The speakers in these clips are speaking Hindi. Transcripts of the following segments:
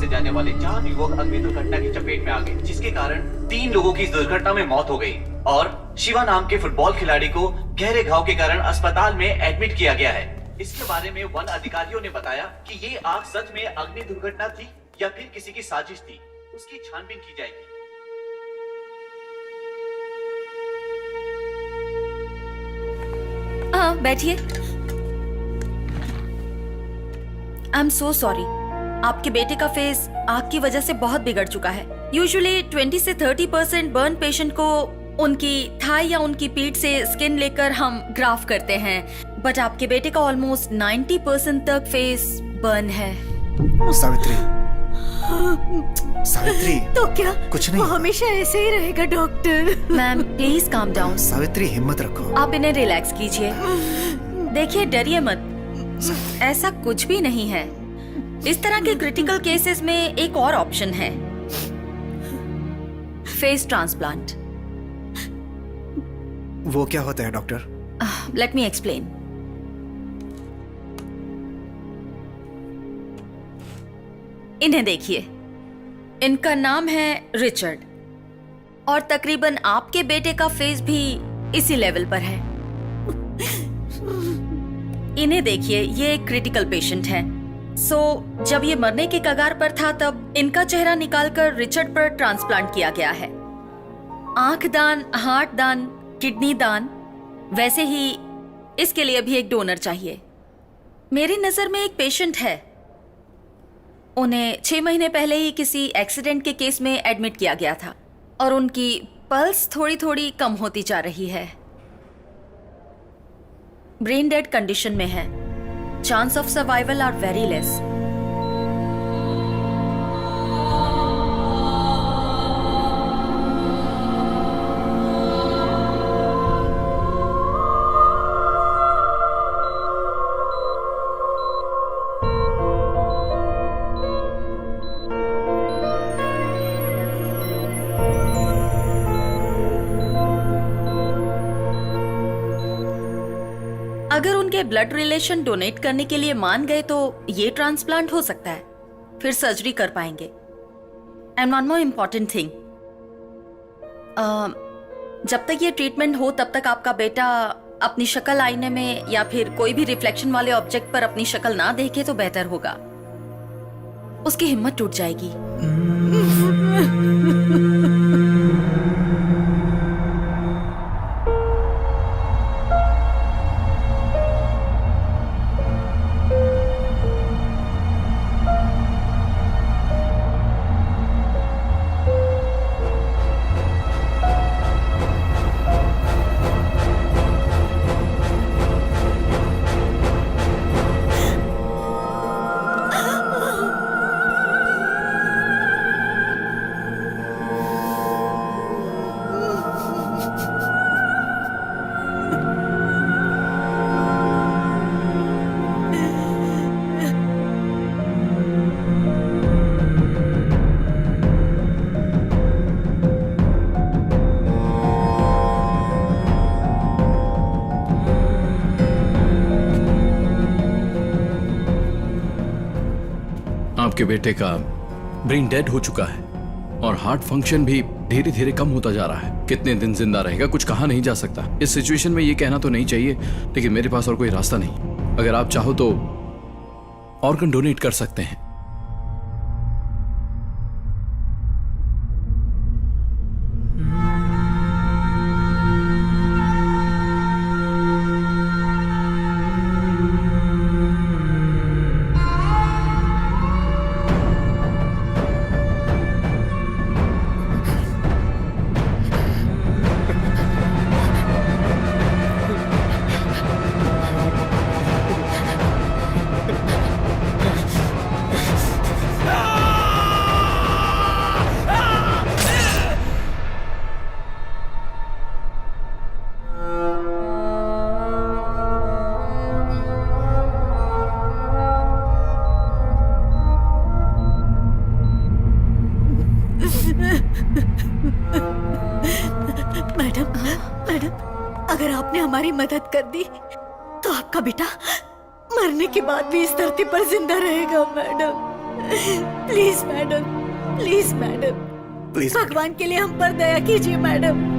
से जाने वाले 4 युवक अग्नि दुर्घटना की चपेट में आ गए, जिसके कारण 3 लोगों की इस दुर्घटना में मौत हो गई और शिवा नाम के फुटबॉल खिलाड़ी को गहरे घाव के कारण अस्पताल में एडमिट किया गया है। इसके बारे में वन अधिकारियों ने बताया कि ये आग सच में अग्नि दुर्घटना थी या फिर किसी की साजिश थी, उसकी छानबीन की जाएगी। बैठिए। आई एम सो सॉरी, आपके बेटे का फेस आग की वजह से बहुत बिगड़ चुका है। यूजुअली 20 से 30% बर्न पेशेंट को उनकी थाई या उनकी पीठ से स्किन लेकर हम ग्राफ करते हैं, बट आपके बेटे का ऑलमोस्ट 90% तक फेस बर्न है। सावित्री, सावित्री, तो क्या कुछ नहीं, वो हमेशा ऐसे ही रहेगा doctor. Ma'am please calm down. Savitri हिम्मत रखो। आप इन्हें रिलैक्स कीजिए। देखिए डरिए मत, ऐसा कुछ भी नहीं है। इस तरह के क्रिटिकल केसेस में एक और ऑप्शन है, फेस ट्रांसप्लांट। वो क्या होता है डॉक्टर? Let me explain. इन्हें देखिए, इनका नाम है रिचर्ड और तकरीबन आपके बेटे का फेस भी इसी लेवल पर है। इन्हें देखिए, ये एक क्रिटिकल पेशेंट है। जब ये मरने के कगार पर था तब इनका चेहरा निकालकर रिचर्ड पर ट्रांसप्लांट किया गया है। आंख दान, हार्ट दान, किडनी दान, वैसे ही इसके लिए भी एक डोनर चाहिए। मेरी नजर में एक पेशेंट है, उन्हें 6 महीने पहले ही किसी एक्सीडेंट के केस में एडमिट किया गया था और उनकी पल्स थोड़ी थोड़ी कम होती जा रही है। ब्रेन डेड कंडीशन में है। Chance of survival are very less. अगर उनके ब्लड रिलेशन डोनेट करने के लिए मान गए तो ये ट्रांसप्लांट हो सकता है, फिर सर्जरी कर पाएंगे। And one more important thing, जब तक ये ट्रीटमेंट हो तब तक आपका बेटा अपनी शक्ल आईने में या फिर कोई भी रिफ्लेक्शन वाले ऑब्जेक्ट पर अपनी शक्ल ना देखे तो बेहतर होगा। उसकी हिम्मत टूट जाएगी। आपके बेटे का ब्रेन डेड हो चुका है और हार्ट फंक्शन भी धीरे धीरे कम होता जा रहा है। कितने दिन जिंदा रहेगा कुछ कहा नहीं जा सकता। इस सिचुएशन में ये कहना तो नहीं चाहिए, लेकिन मेरे पास और कोई रास्ता नहीं। अगर आप चाहो तो ऑर्गन डोनेट कर सकते हैं। अगर आपने हमारी मदद कर दी तो आपका बेटा मरने के बाद भी इस धरती पर जिंदा रहेगा madam. Please madam, please madam, please भगवान के लिए हम पर दया कीजिए madam.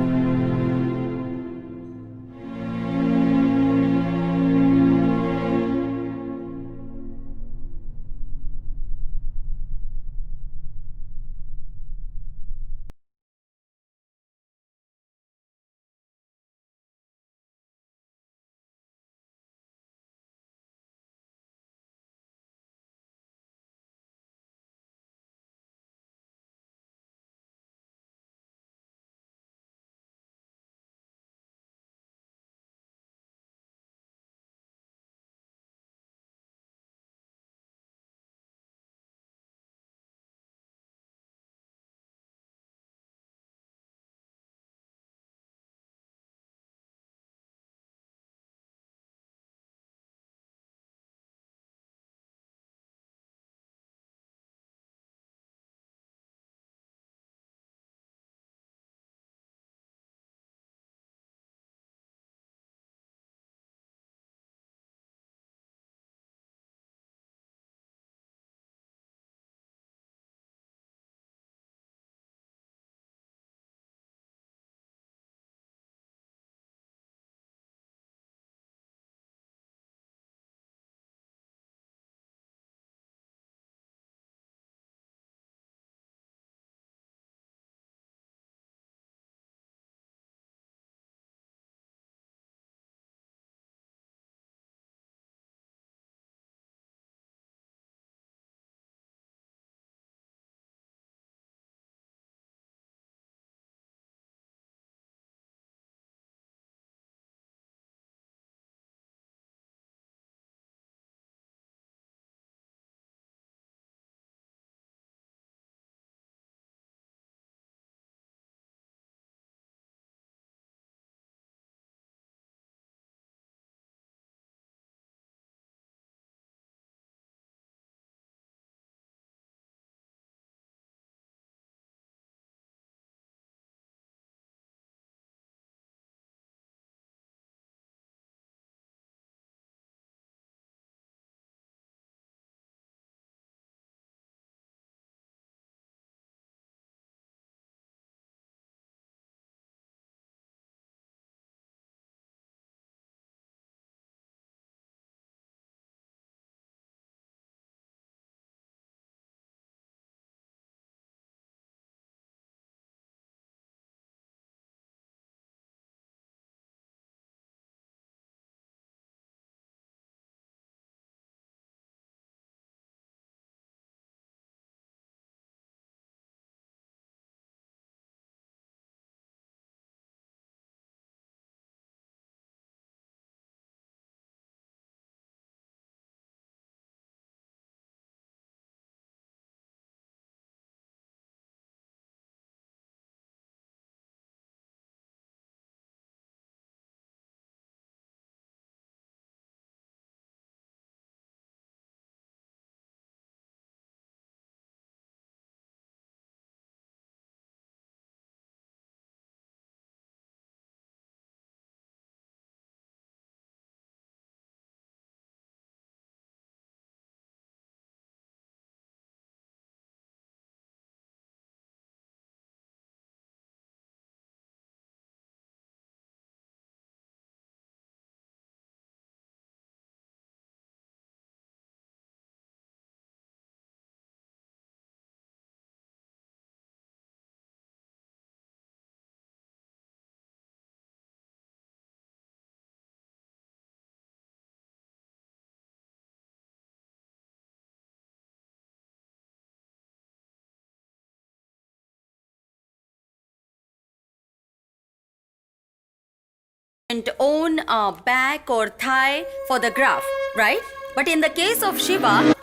And own a back or thigh for the graph, right? But in the case of Shiva,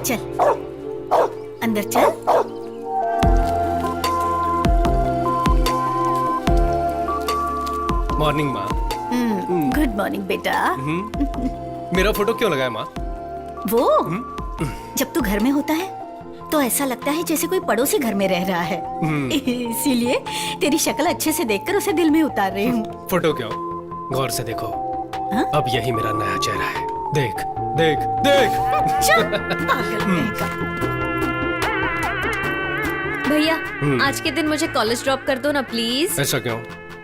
चल अंदर चल। मॉर्निंग माँ। गुड मॉर्निंग बेटा। मेरा फोटो क्यों लगाया माँ? वो जब तू घर में होता है तो ऐसा लगता है जैसे कोई पड़ोसी घर में रह रहा है। इसीलिए तेरी शक्ल अच्छे से देखकर उसे दिल में उतार रही हूँ। फोटो क्यों? गौर से देखो। हाँ? अब यही मेरा नया चेहरा है। देख देख देख। पागल कहेगा। भैया आज के दिन मुझे कॉलेज ड्रॉप कर दो ना प्लीज। ऐसा क्यों?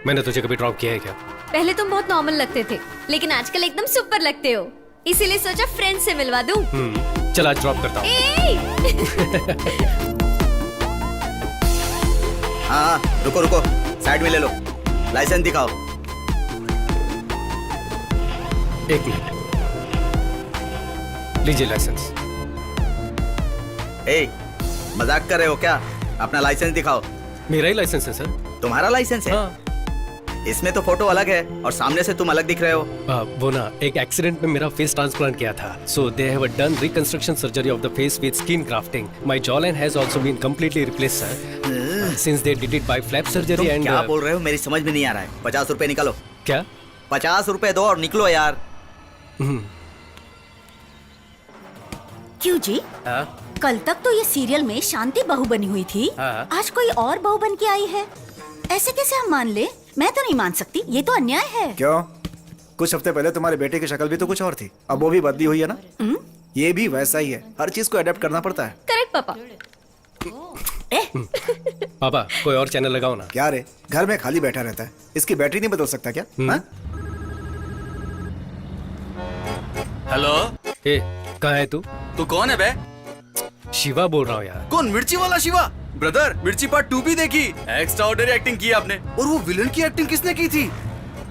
मैंने तुझे कभी ड्रॉप किया है क्या? पहले तुम बहुत नॉर्मल लगते थे लेकिन आजकल एकदम सुपर लगते हो, इसीलिए सोचा फ्रेंड से मिलवा दूं। चल आज ड्रॉप करता हूँ। हाँ रुको रुको, साइड में ले लो, लाइसेंस दिखाओ। एक मिनट, लीजिए लाइसेंस। ए, मजाक कर रहे हो क्या? अपना लाइसेंस दिखाओ। मेरा ही लाइसेंस है सर। तुम्हारा लाइसेंस है? हाँ। इसमें तो फोटो अलग है और सामने से तुम अलग दिख रहे हो। वो ना एक एक्सीडेंट में मेरा फेस ट्रांसप्लांट किया था, so they have done reconstruction surgery of the face with skin grafting. My jawline has also been completely replaced sir, since they did it by flap surgery तुम एंड। क्या बोल रहे हो? मेरी समझ में नहीं आ रहा है। 50 रुपए निकालो। क्या? 50 रुपए दो और निकलो यार। क्यों जी? कल तक तो ये सीरियल में शांति बहू बनी हुई थी, आज कोई और बहू बन के आई है। ऐसे कैसे हम मान ले? मैं तो नहीं मान सकती, ये तो अन्याय है। क्यों? कुछ हफ्ते पहले तुम्हारे बेटे की शक्ल भी तो कुछ और थी, अब वो भी बदली हुई है ना। ये भी वैसा ही है, हर चीज को अडेप्ट करना पड़ता है। करेक्ट पापा। पापा कोई और चैनल लगाओ ना। क्या रे, घर में खाली बैठा रहता है, इसकी बैटरी नहीं बदल सकता क्या? हाँ? हेलो, ए, कहाँ है तू? तू कौन है बे? शिवा बोल रहा हूँ यार। कौन? मिर्ची वाला शिवा? ब्रदर, मिर्ची पार्ट 2 भी देखी? एक्स्ट्राऑर्डिनरी एक्टिंग की आपने। और वो विलन की एक्टिंग किसने की थी?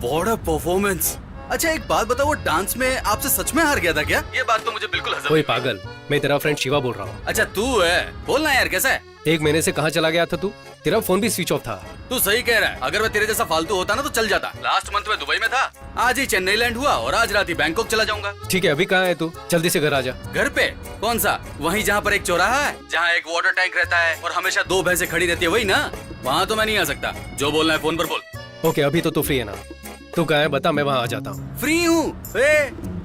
What a performance. अच्छा एक बात बताओ, वो डांस में आपसे सच में हार गया था क्या? ये बात तो मुझे बिल्कुल हजम। कोई पागल, मैं तेरा फ्रेंड शिवा बोल रहा हूँ। अच्छा तू है, बोलना यार कैसा है? 1 महीने से कहाँ चला गया था तू? तेरा फोन भी स्विच ऑफ था। तू सही कह रहा है, अगर मैं तेरे जैसा फालतू होता ना तो चल जाता। लास्ट मंथ में दुबई में था, आज ही चेन्नई लैंड हुआ और आज रात ही बैंकॉक चला जाऊंगा। ठीक है, अभी कहाँ है तू? जल्दी से घर आ जा। घर पे? कौन सा? वहीं जहाँ पर एक चौराहा है, जहाँ एक वाटर टैंक रहता है और हमेशा 2 भैंसें खड़ी रहती है, वही ना? वहाँ तो मैं नहीं आ सकता। जो बोलना है फोन पर बोल। ओके, अभी तो तू फ्री है ना? तू कहाँ है बता, मैं वहाँ आ जाता हूँ। फ्री हूँ।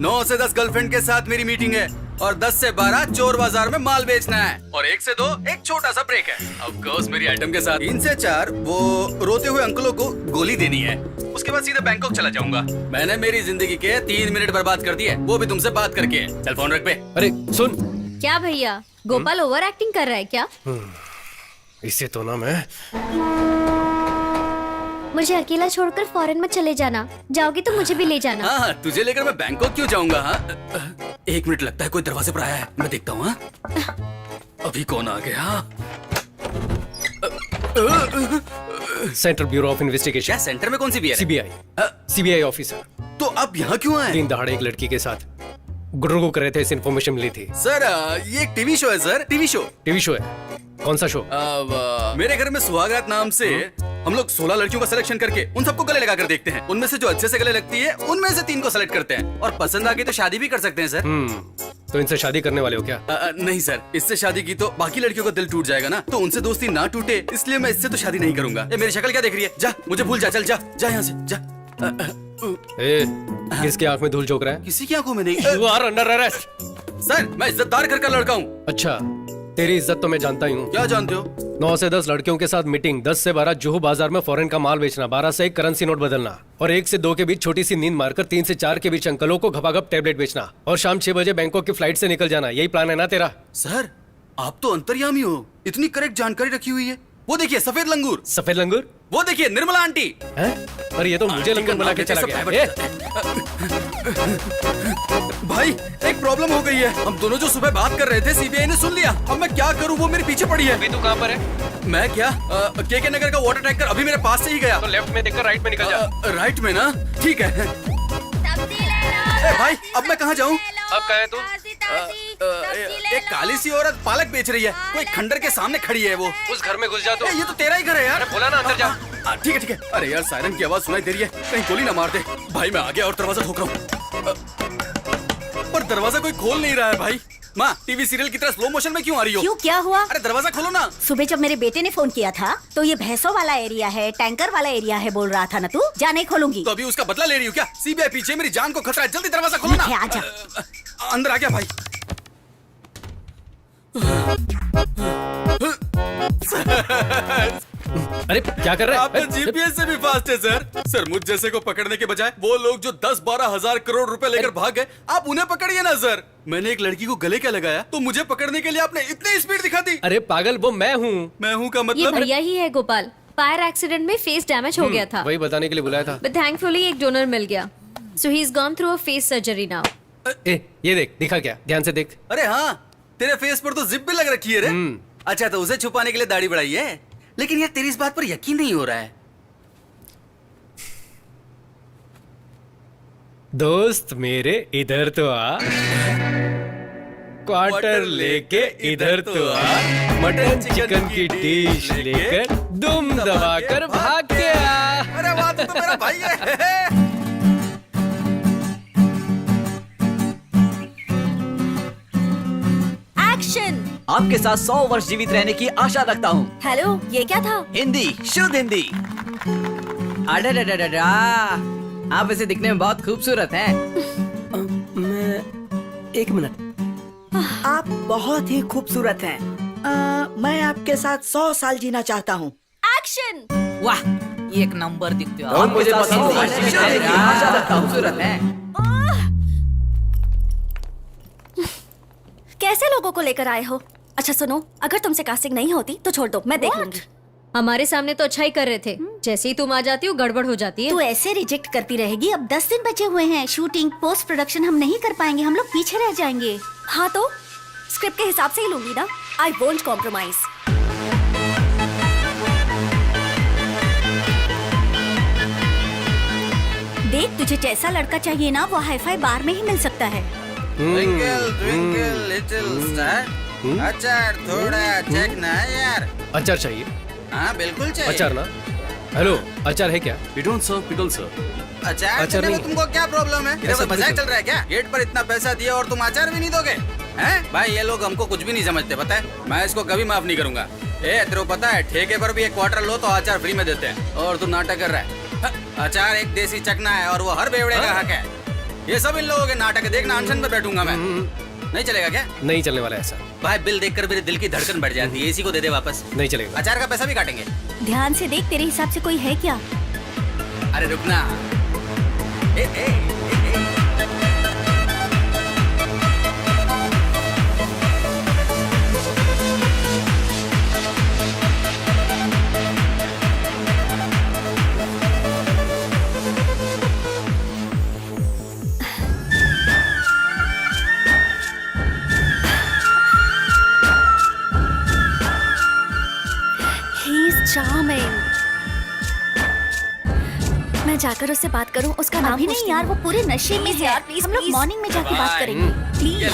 9 से 10 गर्लफ्रेंड के साथ मेरी मीटिंग है और 10 से 12 चोर बाजार में माल बेचना है और 1 से 2 एक छोटा सा ब्रेक है। ऑफ कोर्स मेरी आइटम के साथ 3 से 4 वो रोते हुए अंकलों को गोली देनी है। उसके बाद सीधे बैंकॉक चला जाऊंगा। मैंने मेरी जिंदगी के 3 मिनट बर्बाद कर दिए, वो भी तुमसे बात करके। चल फोन रख पे। अरे सुन। क्या भैया, गोपाल ओवर एक्टिंग कर रहा है क्या? इसे तो ना मैं। मुझे अकेला छोड़कर फॉरेन में चले जाना, जाओगी तो मुझे भी ले जाना। हाँ, तुझे लेकर मैं बैंकॉक क्यों जाऊंगा? हाँ 1 मिनट, लगता है कोई दरवाजे पर आया है, मैं देखता हूँ। अभी कौन आ गया? Central bureau of investigation. क्या सेंटर में कौन सी भी है? सीबीआई। CBI officer. तो अब यहाँ क्यों आए? 3 दहाड़े एक लड़की के साथ गुडरुगु कर रहे थे, इस इन्फॉर्मेशन मिली थी। सर ये एक टीवी शो है sir, TV show. TV show है? कौन सा शो? मेरे घर में सुहागरात नाम से हम लोग 16 लड़कियों का सिलेक्शन करके उन सबको गले लगा कर देखते हैं। उनमें से जो अच्छे से गले लगती है उनमें से 3 को सेलेक्ट करते हैं और पसंद आ गई तो शादी भी कर सकते हैं सर। तो इनसे शादी करने वाले हो क्या? नहीं सर, इससे शादी की तो बाकी लड़कियों का दिल टूट जाएगा ना, तो उनसे दोस्ती ना टूटे इसलिए मैं इससे तो शादी नहीं करूंगा। ये मेरी शक्ल क्या देख रही है? जा, मुझे भूल जा, चल जा जा यहाँ से जा। किसकी आंख में धूल झोंक रहा है? किसी की आंखों में नहीं। You are under arrest। Sir मैं इज्जतदार घर का लड़का हूँ। अच्छा, तेरी इज्जत तो मैं जानता ही हूँ। क्या जानते हो? 9 से 10 लड़कियों के साथ मीटिंग, 10 से 12 जुहू बाजार में फॉरेन का माल बेचना, 12 से 1 करेंसी नोट बदलना और 1 से 2 के बीच छोटी सी नींद मारकर 3 से 4 के बीच अंकलों को घपाघप टैबलेट बेचना और शाम 6 बजे बैंकॉक की फ्लाइट से निकल जाना। यही प्लान है ना तेरा? सर आप तो अंतर्यामी हो, इतनी करेक्ट जानकारी रखी हुई है। वो देखिए सफेद लंगूर। सफेद लंगूर? वो देखिए निर्मला आंटी। हैं? अरे ये तो मुझे लंगूर बना के चला गया। भाई एक प्रॉब्लम हो गई है, हम दोनों जो सुबह बात कर रहे थे सीबीआई ने सुन लिया। अब मैं क्या करूं? वो मेरे पीछे पड़ी है। अभी तू कहाँ पर है? मैं क्या के नगर का वाटर टैंकर अभी मेरे पास से ही गया। तो लेफ्ट में देखकर राइट में निकल जा। राइट में ना? ठीक है। भाई अब मैं कहाँ जाऊँ? अब कहाँ है तू? एक काली सी औरत पालक बेच रही है, कोई खंडर के सामने खड़ी है। वो उस घर में घुस जा। तो ये तो तेरा ही घर है यार। बोला ना अंदर जा। ठीक है ठीक है। अरे यार सायरन की आवाज सुनाई दे रही है, कहीं गोली ना मार दे। भाई मैं आ गया और दरवाजा ठोक रहा हूँ, पर दरवाजा कोई खोल नहीं रहा है। भाई माँ, टीवी सीरियल की तरह स्लो मोशन में क्यों आ रही हो? क्यों, क्या हुआ? अरे दरवाजा खोलो ना। सुबह जब मेरे बेटे ने फोन किया था तो ये भैंसों वाला एरिया है, टैंकर वाला एरिया है बोल रहा था ना तू? जा, नहीं खोलूंगी। तो अभी उसका बदला ले रही हो क्या? सीबीआई पीछे, मेरी जान को खतरा है, जल्दी दरवाजा खोलो ना। आजा। अंदर आ गया भाई। अरे क्या कर रहे आपका हैं? जीपीएस से भी फास्ट है सर। सर मुझ जैसे को पकड़ने के बजाय वो लोग जो 10-12 हजार करोड़ रुपए लेकर भाग गए, आप उन्हें पकड़िए ना सर। मैंने एक लड़की को गले क्या लगाया तो मुझे पकड़ने के लिए आपने इतनी स्पीड दिखा दी। अरे पागल, वो मैं हूँ। मैं हूँ का ये मतलब? भैया ही है गोपाल। फायर एक्सीडेंट में फेस डैमेज हो गया था, वही बताने के लिए बुलाया था। बट थैंकफुली एक डोनर मिल गया, so he is gone through a face surgery now. ए, ये देख, दिखा क्या? ध्यान से देख। अरे हाँ, तेरे फेस पर तो जिप भी लग रखी है रे। अच्छा, तो उसे छुपाने के लिए दाढ़ी बढ़ाई है। लेकिन यार तेरी इस बात पर यकीन नहीं हो रहा है। दोस्त मेरे इधर तो आ, क्वार्टर लेके इधर तो आ, मटन चिकन की डिश लेकर दुम दबाकर भाग के आ। अरे वाह, तू तो मेरा भाई है। एक्शन। आपके साथ 100 वर्ष जीवित रहने की आशा रखता हूँ। हेलो, ये क्या था? हिंदी, शुद्ध हिंदी। अडडडडडा, आप वैसे दिखने में बहुत खूबसूरत हैं। एक मिनट, आप बहुत ही खूबसूरत हैं। मैं आपके साथ 100 साल जीना चाहता हूँ। एक्शन। वाह, एक नंबर दिखते हो। और मुझे पसंद है। खूबसूरत हैं। कैसे लोगों को लेकर आए हो? अच्छा सुनो, अगर तुमसे कास्टिंग नहीं होती तो छोड़ दो, मैं देख लूंगी। हमारे सामने तो अच्छा ही कर रहे थे, जैसे ही तुम आ जाती हो गड़बड़ हो जाती है। तू ऐसे रिजेक्ट करती रहेगी। अब 10 दिन बचे हुए हैं। शूटिंग, पोस्ट प्रोडक्शन हम नहीं कर पाएंगे, हम लोग पीछे रह जाएंगे। हाँ तो स्क्रिप्ट के हिसाब से ही लूंगी ना। I won't compromise. देख, तुझे जैसा लड़का चाहिए ना वो हाईफाई बार में ही मिल सकता है। ट्विंकल ट्विंकल लिटिल स्टार, अचार थोड़ा चेक ना यार। अचार चाहिए? हाँ बिल्कुल चाहिए। अचार ना? हेलो, अचार है क्या? We don't serve pickle, sir. अचार अचार देने में नहीं। तुमको क्या प्रॉब्लम है? इधर ऐसा मजाक थोड़ी चल रहा है क्या? गेट पर इतना पैसा दिया और तुम अचार भी नहीं दोगे? हैं? भाई ये लोग हमको कुछ भी नहीं समझते, पता है? मैं इसको कभी माफ नहीं करूंगा। तेरे को पता है ठेके पर भी एक क्वार्टर लो तो अचार फ्री में देते हैं, और तू नाटक कर रहा है। अचार एक देसी चकना है और वो हर बेवड़े का हक है। ये सब इन लोगों के नाटक है। देखना, अनशन पे बैठूंगा मैं। नहीं चलेगा क्या? नहीं चलने वाला ऐसा। भाई बिल देखकर मेरे दिल की धड़कन बढ़ जाती है। इसी को दे दे वापस। नहीं चलेगा। अचार का पैसा भी काटेंगे। ध्यान से देख, तेरे हिसाब से कोई है क्या? अरे रुकना। He is charming. मैं जाकर उससे बात करूं, उसका नाम अभी नहीं यार, वो पूरे नशे में है। यार प्लीज, हम लोग मॉर्निंग में जाके बात करेंगे प्लीज।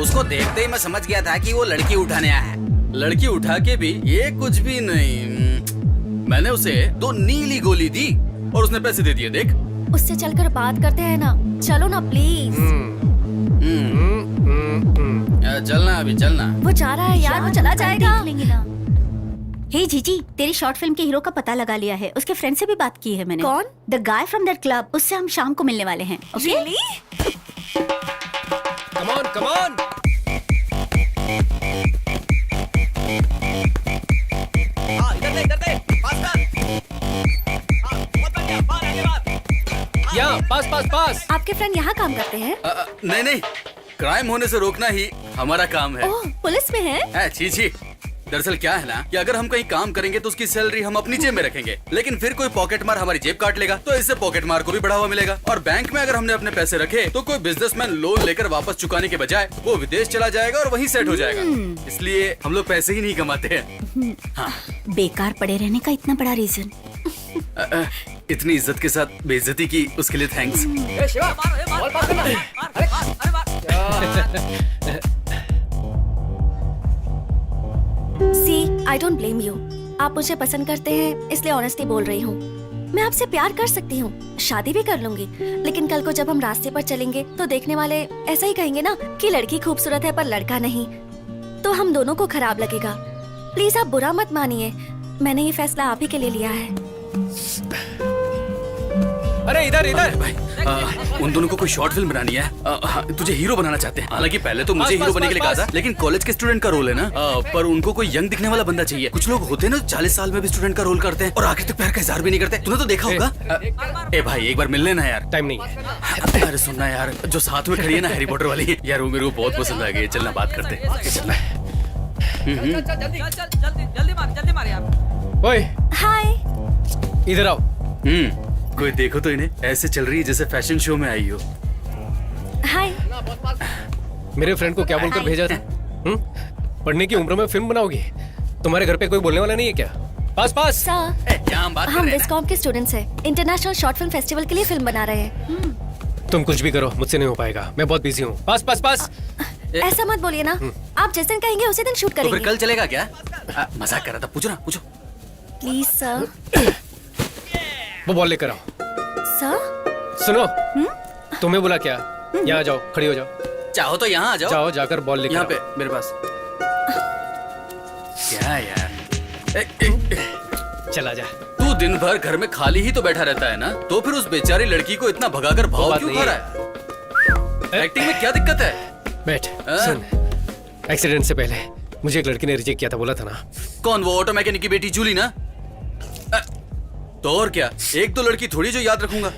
उसको देखते ही मैं समझ गया था कि वो लड़की उठाने आया है। लड़की उठा के भी ये कुछ भी नहीं। मैंने उसे 2 नीली गोली दी और उसने पैसे दे दिए। देख, उससे चलकर बात करते हैं ना। चलो ना प्लीज। चलना अभी चलना। वो जा रहा है यार, वो चला जाएगा। देख लेंगे ना। हे जीजी, तेरी शॉर्ट फिल्म के हीरो का पता लगा लिया है। उसके फ्रेंड से भी बात की है मैंने। कौन? The guy from that club. उससे हम शाम को मिलने वाले हैं। Okay? Come on, come on. यहाँ पास पास पास। आपके फ्रेंड यहाँ काम करते हैं? नहीं नहीं, क्राइम होने से रोकना ही हमारा काम है। ओह, पुलिस में है? छी छी। दरअसल क्या है ना कि अगर हम कहीं काम करेंगे तो उसकी सैलरी हम अपनी जेब में रखेंगे, लेकिन फिर कोई पॉकेट मार हमारी जेब काट लेगा, तो इससे पॉकेट मार को भी बढ़ावा मिलेगा। और बैंक में अगर हमने अपने पैसे रखे तो कोई बिजनेसमैन लोन लेकर वापस चुकाने के बजाय वो विदेश चला जाएगा और वहीं सेट हो जाएगा। इसलिए हम लोग पैसे ही नहीं कमाते हैं। हाँ। बेकार पड़े रहने का इतना बड़ा रीजन। इतनी इज्जत के साथ बेइज्जती की उसके लिए thanks. See, I don't blame you. आप मुझे पसंद करते हैं इसलिए ऑनेस्टली बोल रही हूँ। मैं आपसे प्यार कर सकती हूँ, शादी भी कर लूंगी, लेकिन कल को जब हम रास्ते पर चलेंगे तो देखने वाले ऐसा ही कहेंगे ना कि लड़की खूबसूरत है पर लड़का नहीं, तो हम दोनों को खराब लगेगा। प्लीज आप बुरा मत मानिए, मैंने ये फैसला आप ही के लिए लिया है। अरे इधर इधर भाई उन दोनों को कोई शॉर्ट फिल्म बनानी है। हाँ, तुझे हीरो बनाना चाहते हैं। हालांकि पहले तो मुझे बस, हीरो बस, बनने के लिए कहा बस, था, लेकिन कॉलेज के स्टूडेंट का रोल है ना। पर उनको कोई यंग दिखने वाला बंदा चाहिए। कुछ लोग होते हैं ना 40 साल में भी स्टूडेंट का रोल करते हैं और आखिर तक पैर का इज़हार भी नहीं करते। तूने तो देखा होगा। ए भाई एक बार मिल लेना यार। टाइम नहीं है। अरे सुनना यार, जो साथ में खड़ी है ना हैरी पॉटर वाली यार, वो मेरे को बहुत पसंद आ गई। चलना बात करते हैं। चलना। जल्दी मार यार। ओए हाय। इधर आओ। कोई देखो तो इन्हें ऐसे चल रही है जैसे फैशन शो में आई हो। हाय। मेरे फ्रेंड को क्या बोलकर भेजा था? पढ़ने की उम्र में फिल्म बनाओगी? तुम्हारे घर पे कोई बोलने वाला नहीं है क्या? पास पास। सर क्या हम बात कर हम रहे हैं ना? विस्कॉम के स्टूडेंट्स हैं। इंटरनेशनल शॉर्ट फिल्म फेस्टिवल के लिए फिल्म बना रहे हैं। तुम कुछ भी करो, मुझसे नहीं हो पाएगा। मैं बहुत बिजी हूँ। पास पास पास। ऐसा मत बोलिए ना। आप जिस दिन कहेंगे उसी दिन शूट तो फिर करेंगे। कल चलेगा क्या? मजाक कर रहा था। पूछो ना, पूछो। Please sir. वो बॉल लेकर आओ। सर सुनो, तुम्हें बोला क्या? यहाँ जाओ, खड़ी हो जाओ। चाहो तो यहाँ आ जाओ। जाओ जाकर बॉल लेकर यहाँ आओ। पे मेरे पास। क्या यार, चला जा। तू दिन भर घर में खाली ही तो बैठा रहता है ना, तो फिर उस बेचारी लड़की को इतना भगाकर भाव बात क्यों नहीं खा रहा है? एक्टिंग में क्या दिक्कत है? बैठ। सुन, एक्सीडेंट से पहले मुझे एक लड़की ने रिजेक्ट किया था, बोला था ना। कौन? वो ऑटो मैकेनिक की बेटी जूली ना? तो और क्या, एक तो लड़की थोड़ी जो याद रखूंगा।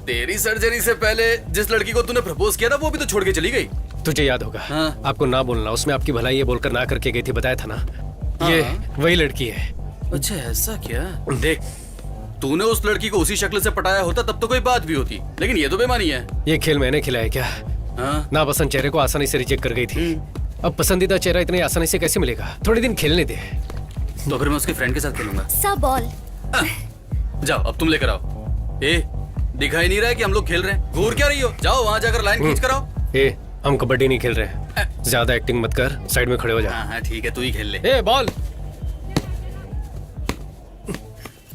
तेरी सर्जरी से पहले जिस लड़की को तूने प्रपोज किया था वो भी तो छोड़ के चली गई। तुझे याद होगा। हाँ। आपको ना बोलना, उसमें आपकी भलाई है बोलकर ना करके गई थी, बताया था ना। ये वही लड़की है। अच्छा ऐसा क्या? देख, तूने उस लड़की को उसी शक्ल से पटाया होता तब तो कोई बात भी होती, लेकिन ये तो बेमानी है। ये खेल मैंने खिलाया क्या? हाँ? नापसंद चेहरे को आसानी से रिजेक्ट कर गई थी। अब पसंदीदा चेहरा इतनी आसानी से कैसे मिलेगा? थोड़े दिन खेलने दे। तो फिर मैं उसके फ्रेंड के साथ खेलूंगा। Sir ball. जाओ अब तुम लेकर आओ। ए, दिखाई नहीं रहा है कि हम लोग खेल रहे हैं? घूर क्या रही हो? जाओ वहां जाकर लाइन खींच कर आओ। ए, हम कबड्डी नहीं खेल रहे हैं। ज्यादा एक्टिंग मत कर, साइड में खड़े हो जा। हाँ ठीक है, तू ही खेल ले। ए ball.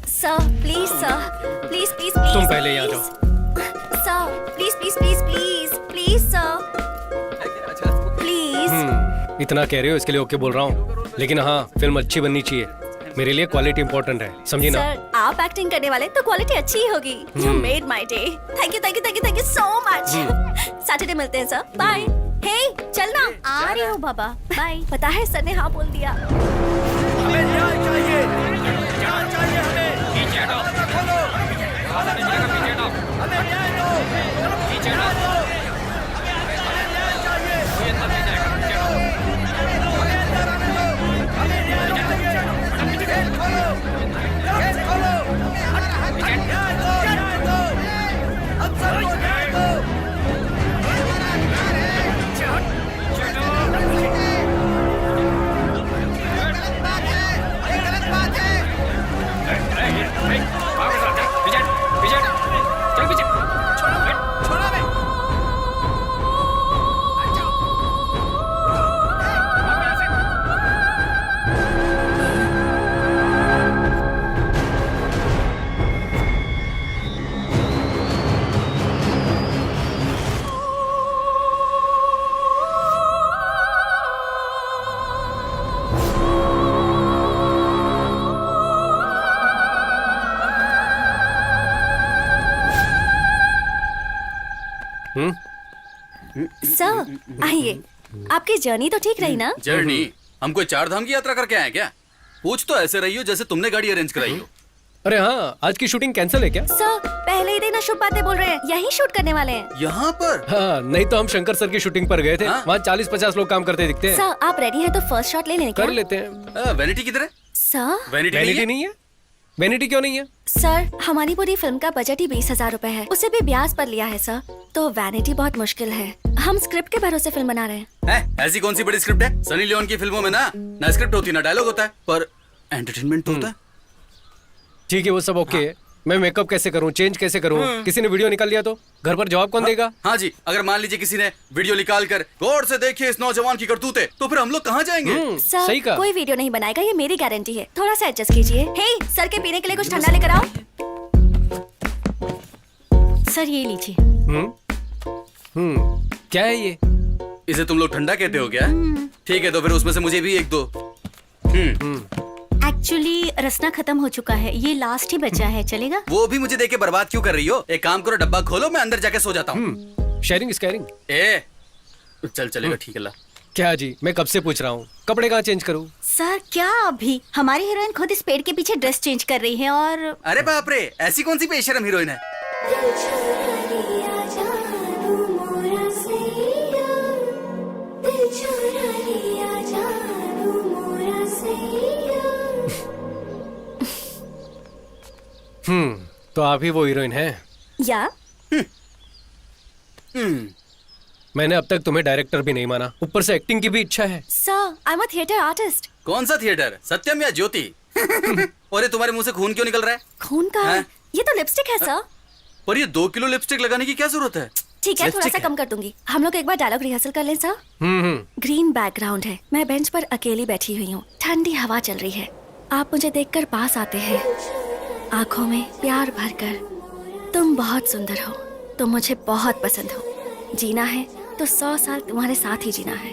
Sir please sir, please please please. तुम पहले यहाँ जाओ। Sir please please please please please sir please. इतना कह रहे हो इसके लिए ओके बोल रहा हूँ, लेकिन हाँ फिल्म अच्छी बननी चाहिए। मेरे लिए क्वालिटी इंपॉर्टेंट है, समझी ना? सर आप एक्टिंग करने वाले तो क्वालिटी अच्छी ही होगी। You made my day. Thank you thank you thank you thank you so much. Saturday मिलते हैं सर, बाय। हे चलना। आ रही हूँ बाबा, बाय। पता है सर ने हाँ बोल दिया। हमें न्याय चाहिए, न्याय चाहिए हमें। हमें न्याय दो। सर आइए। आपकी जर्नी तो ठीक रही ना? जर्नी? हम कोई 4 धाम की यात्रा करके आए क्या? पूछ तो ऐसे रही हो जैसे तुमने गाड़ी अरेंज कराई हो। अरे हाँ, आज की शूटिंग कैंसिल है क्या? सर पहले ही दिन अशुभ बातें बोल रहे हैं, यही शूट करने वाले हैं। यहाँ पर? हाँ, नहीं तो हम शंकर सर की शूटिंग पर गए थे। हाँ? वहाँ 40-50 लोग काम करते दिखते हैं। सर आप रेडी हैं तो फर्स्ट शॉट ले लें क्या? कर लेते हैं। वैनिटी किधर है? सर वैनिटी वैनिटी नहीं है? वैनिटी क्यों नहीं है? सर हमारी पूरी फिल्म का बजट ही 20,000 रुपए है, उसे भी ब्याज पर लिया है सर, तो वैनिटी बहुत मुश्किल है। हम स्क्रिप्ट के भरोसे फिल्म बना रहे हैं। ऐसी कौन सी बड़ी स्क्रिप्ट है? सनी लियोन की फिल्मों में ना स्क्रिप्ट होती ना डायलॉग होता है, पर एंटरटेनमेंट तो होता है। ठीक है वो सब ओके। मैं मेकअप कैसे करूँ, चेंज कैसे करूँ? किसी ने वीडियो निकाल लिया तो घर पर जवाब कौन देगा? हाँ जी, अगर मान लीजिए किसी ने वीडियो निकाल कर गौर से देखिए इस नौजवान की करतूतें, तो फिर हम लोग कहाँ जाएंगे? सर सही कहा। कोई वीडियो नहीं बनाएगा, ये मेरी गारंटी है। थोड़ा सा एडजस्ट कीजिए। हे सर के पीने के लिए कुछ ठंडा लेकर आओ। सर ये लीजिए। क्या है ये? इसे तुम लोग ठंडा कहते हो क्या? ठीक है, तो फिर उसमें से मुझे भी एक दो। एक्चुअली रसना खत्म हो चुका है, ये लास्ट ही बचा है, चलेगा? वो भी मुझे देके बर्बाद क्यों कर रही हो? एक काम करो, डब्बा खोलो, मैं अंदर जाके सो जाता हूँ। Sharing is caring. ए चल चलेगा, ठीक है ला। क्या जी, मैं कब से पूछ रहा हूँ, कपड़े कहाँ चेंज करूँ? सर क्या अभी? हमारी हीरोइन खुद इस पेड़ के पीछे ड्रेस चेंज कर रही है और अरे बाप रे, ऐसी कौन सी बेशरम हीरोइन है? तो आप ही वो हीरोइन हैं? या मैंने अब तक तुम्हें डायरेक्टर भी नहीं माना, ऊपर से एक्टिंग की भी इच्छा है। Sir, I am a theatre artist. कौन सा थिएटर, सत्यम या ज्योति? और ये तुम्हारे मुंह से खून क्यों निकल रहा है? खून का है? हैं? ये तो लिपस्टिक है सर। पर ये 2 किलो लिपस्टिक लगाने की क्या जरूरत है? ठीक है, थोड़ा लिपस्टिक सा है। कम कर दूंगी। हम लोग एक बार डायलॉग रिहर्सल कर लें सर। ग्रीन बैकग्राउंड है, मैं बेंच पर अकेली बैठी हुई हूँ, ठंडी हवा चल रही है, आप मुझे देखकर पास आते हैं, आंखों में प्यार भरकर। तुम बहुत सुंदर हो, तुम मुझे बहुत पसंद हो, जीना है तो 100 साल तुम्हारे साथ ही जीना है।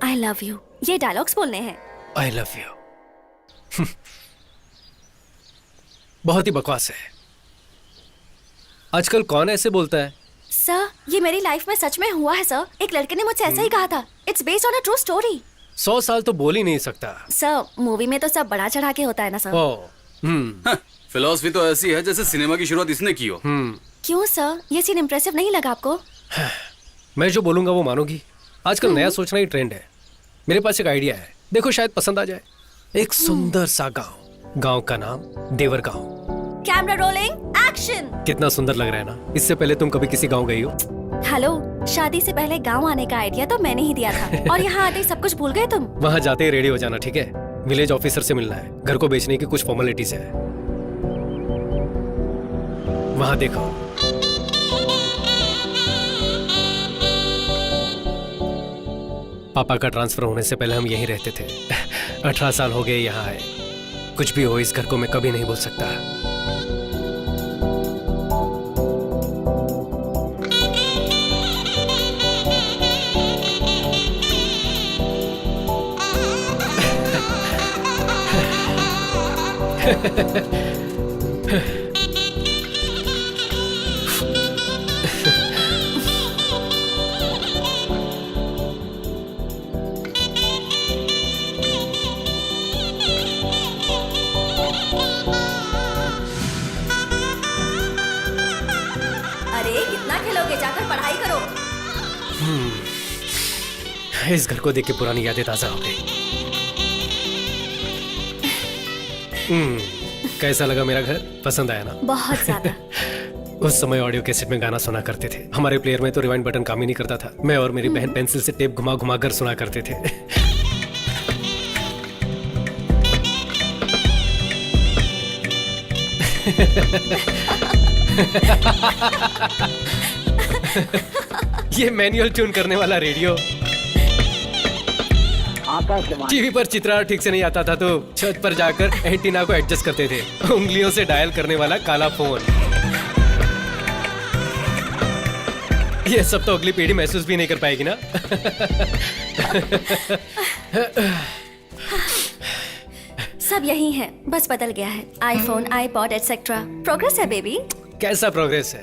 आई लव यू, ये डायलॉग्स बोलने हैं। I love you. बहुत ही बकवास है। आजकल कौन ऐसे बोलता है? सर, ये मेरी लाइफ में सच में हुआ है सर। एक लड़के ने मुझसे ऐसा ही कहा था। It's based on a true story. 100 साल तो बोल ही नहीं सकता। सर, मूवी में तो सब बड़ा चढ़ा के होता है ना सर। ओ, फिलॉसफी तो ऐसी है जैसे सिनेमा की शुरुआत इसने की हो। क्यों सर, ये सीन इम्प्रेसिव नहीं लगा आपको? मैं जो बोलूंगा वो मानोगी? आजकल नया सोचना ही ट्रेंड है। मेरे पास एक आइडिया है, देखो शायद पसंद आ जाए। एक सुंदर सा गांव, गांव का नाम देवर गांव। Camera rolling, action. कितना सुंदर लग रहा है ना? इससे पहले तुम कभी किसी गांव गई हो? हेलो, शादी से पहले गांव आने का आइडिया तो मैंने ही दिया था और यहाँ आते ही सब कुछ भूल गए तुम। वहां जाते ही रेडी हो जाना, ठीक है? विलेज ऑफिसर से मिलना है, घर को बेचने की कुछ फॉर्मेलिटीज है। वहां देखो, पापा का ट्रांसफर होने से पहले हम यहीं रहते थे। 18 साल हो गए यहाँ आए। कुछ भी हो, इस घर को मैं कभी नहीं भूल सकता। अरे कितना खेलोगे, जाकर पढ़ाई करो। इस घर को देख के पुरानी यादें ताजा हो गई। कैसा लगा मेरा घर? पसंद आया ना? बहुत ज्यादा। उस समय ऑडियो कैसेट में गाना सुना करते थे। हमारे प्लेयर में तो रिवाइंड बटन काम ही नहीं करता था। मैं और मेरी बहन पेंसिल से टेप घुमा घुमा कर सुना करते थे। ये मैनुअल ट्यून करने वाला रेडियो। टीवी पर चित्रण ठीक से नहीं आता था तो छत पर जाकर एंटीना को एडजस्ट करते थे। उंगलियों से डायल करने वाला काला फोन। ये सब तो अगली पीढ़ी महसूस भी नहीं कर पाएगी ना। सब यही है, बस बदल गया है। IPhone, iPod etcetera. प्रोग्रेस है बेबी। कैसा प्रोग्रेस है?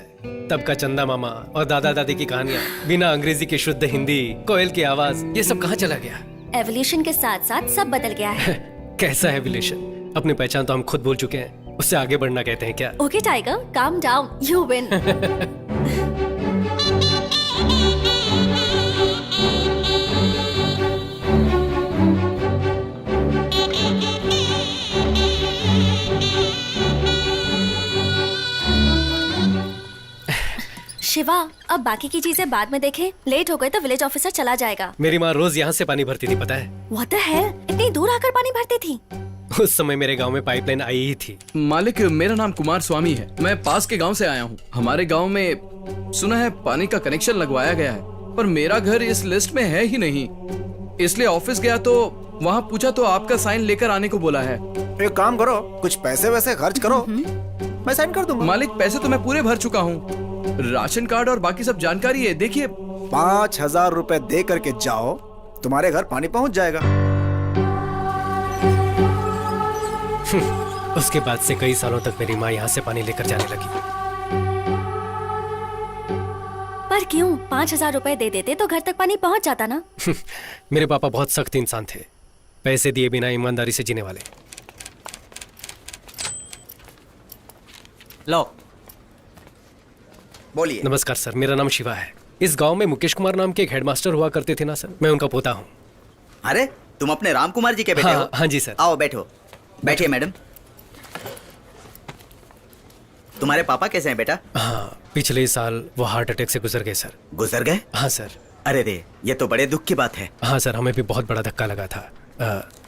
तब का चंदा मामा और दादा दादी की कहानियां, बिना अंग्रेजी की शुद्ध हिंदी, कोयल की आवाज, ये सब कहाँ चला गया? एवोल्यूशन के साथ साथ सब बदल गया है। कैसा एवोल्यूशन? अपनी पहचान तो हम खुद भूल चुके हैं, उससे आगे बढ़ना कहते हैं क्या? Okay tiger, calm down, you win. Shiva, अब बाकी की चीजें बाद में देखें। लेट हो गए तो विलेज ऑफिसर चला जाएगा। मेरी माँ रोज यहाँ से पानी भरती थी, पता है? What the hell? इतनी दूर आकर पानी भरती थी? उस समय मेरे गांव में पाइपलाइन आई ही थी। मालिक, मेरा नाम कुमार स्वामी है। मैं पास के गांव से आया हूँ। हमारे गांव में सुना है पानी का कनेक्शन लगवाया गया है, पर मेरा घर इस लिस्ट में है ही नहीं। इसलिए ऑफिस गया तो वहाँ पूछा तो आपका साइन लेकर आने को बोला है। एक काम करो, कुछ पैसे वैसे खर्च करो, मैं साइन कर दूंगा। मालिक, पैसे तो मैं पूरे भर चुका हूँ। राशन कार्ड और बाकी सब जानकारी है, देखिए। 5,000 रुपए दे करके जाओ, तुम्हारे घर पानी पहुंच जाएगा। उसके बाद से कई सालों तक मेरी माँ यहाँ से पानी लेकर जाने लगी। पर क्यों 5,000 रुपए दे देते तो घर तक पानी पहुंच जाता ना। मेरे पापा बहुत सख्त इंसान थे, पैसे दिए बिना ईमानदारी से जीने वाले। लो बोलिए। नमस्कार सर, मेरा नाम शिवा है। इस गांव में मुकेश कुमार नाम के एक हेडमास्टर हुआ करते थे ना सर, मैं उनका पोता हूँ। अरे तुम अपने राम कुमार जी के बेटे हो? हाँ जी सर। आओ बैठो। बैठिए मैडम। तुम्हारे पापा कैसे हैं बेटा? हाँ, पिछले साल वो हार्ट अटैक से गुजर गए सर। गुजर गए? हाँ सर। अरे रे, ये तो बड़े दुख की बात है। हाँ सर, हमें भी बहुत बड़ा धक्का लगा था।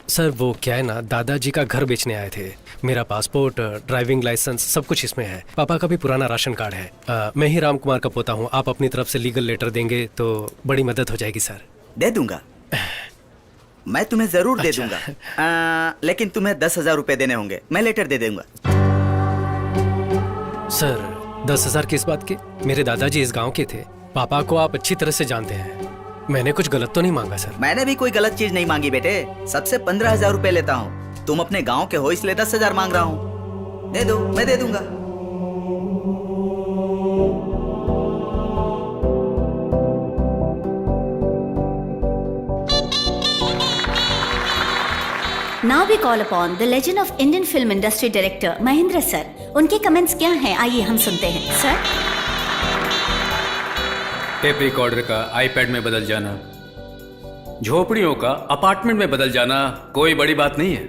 सर वो क्या है ना, दादाजी का घर बेचने आए थे। मेरा पासपोर्ट, ड्राइविंग लाइसेंस सब कुछ इसमें है। पापा का भी पुराना राशन कार्ड है। मैं ही राम कुमार का पोता हूँ। आप अपनी तरफ से लीगल लेटर देंगे तो बड़ी मदद हो जाएगी सर। दे दूंगा, मैं तुम्हें जरूर दे दूंगा। लेकिन तुम्हें 10,000 रुपए देने होंगे। मैं लेटर दे दूंगा। सर 10,000 किस बात के? मेरे दादाजी इस गांव के थे। पापा को आप अच्छी तरह से जानते हैं। मैंने कुछ गलत तो नहीं मांगा सर? मैंने भी कोई गलत चीज नहीं मांगी बेटे। सबसे 15,000 रुपए लेता हूँ। तुम अपने गांव के हो इसलिए 10,000 मांग रहा हूँ। दे दो, मैं दे दूंगा। Now we call upon the legend of Indian film industry director Mahendra sir. उनके कमेंट्स क्या हैं, आइए हम सुनते हैं सर। टेप रिकॉर्डर का आईपैड में बदल जाना, झोपड़ियों का अपार्टमेंट में बदल जाना कोई बड़ी बात नहीं है।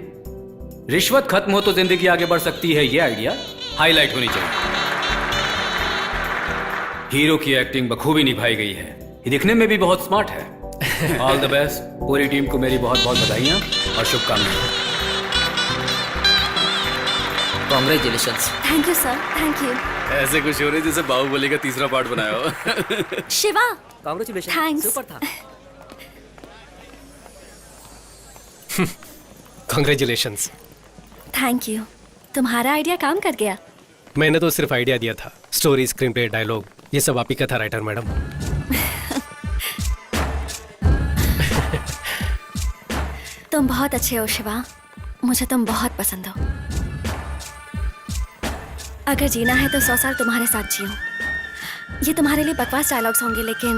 रिश्वत खत्म हो तो जिंदगी आगे बढ़ सकती है, ये आइडिया हाईलाइट होनी चाहिए। हीरो की एक्टिंग बखूबी निभाई गई है। ये दिखने में भी बहुत स्मार्ट है। All the best. पूरी टीम को मेरी बहुत बहुत बधाइयां और शुभकामनाएं। Congratulations. Thank you sir, thank you. ऐसे खुश हो रहे जैसे बाहुबली का तीसरा पार्ट बनाया हो। Shiva, congratulation, thanks. सुपर था। कांग्रेचुलेशंस। थैंक यू, तुम्हारा आइडिया काम कर गया। मैंने तो सिर्फ आइडिया दिया था। स्टोरी, स्क्रीन प्ले, डायलॉग ये सब आप ही का था राइटर मैडम। तुम बहुत अच्छे हो शिवा, मुझे तुम बहुत पसंद हो। अगर जीना है तो 100 साल तुम्हारे साथ जियो। ये तुम्हारे लिए बकवास डायलॉग्स होंगे लेकिन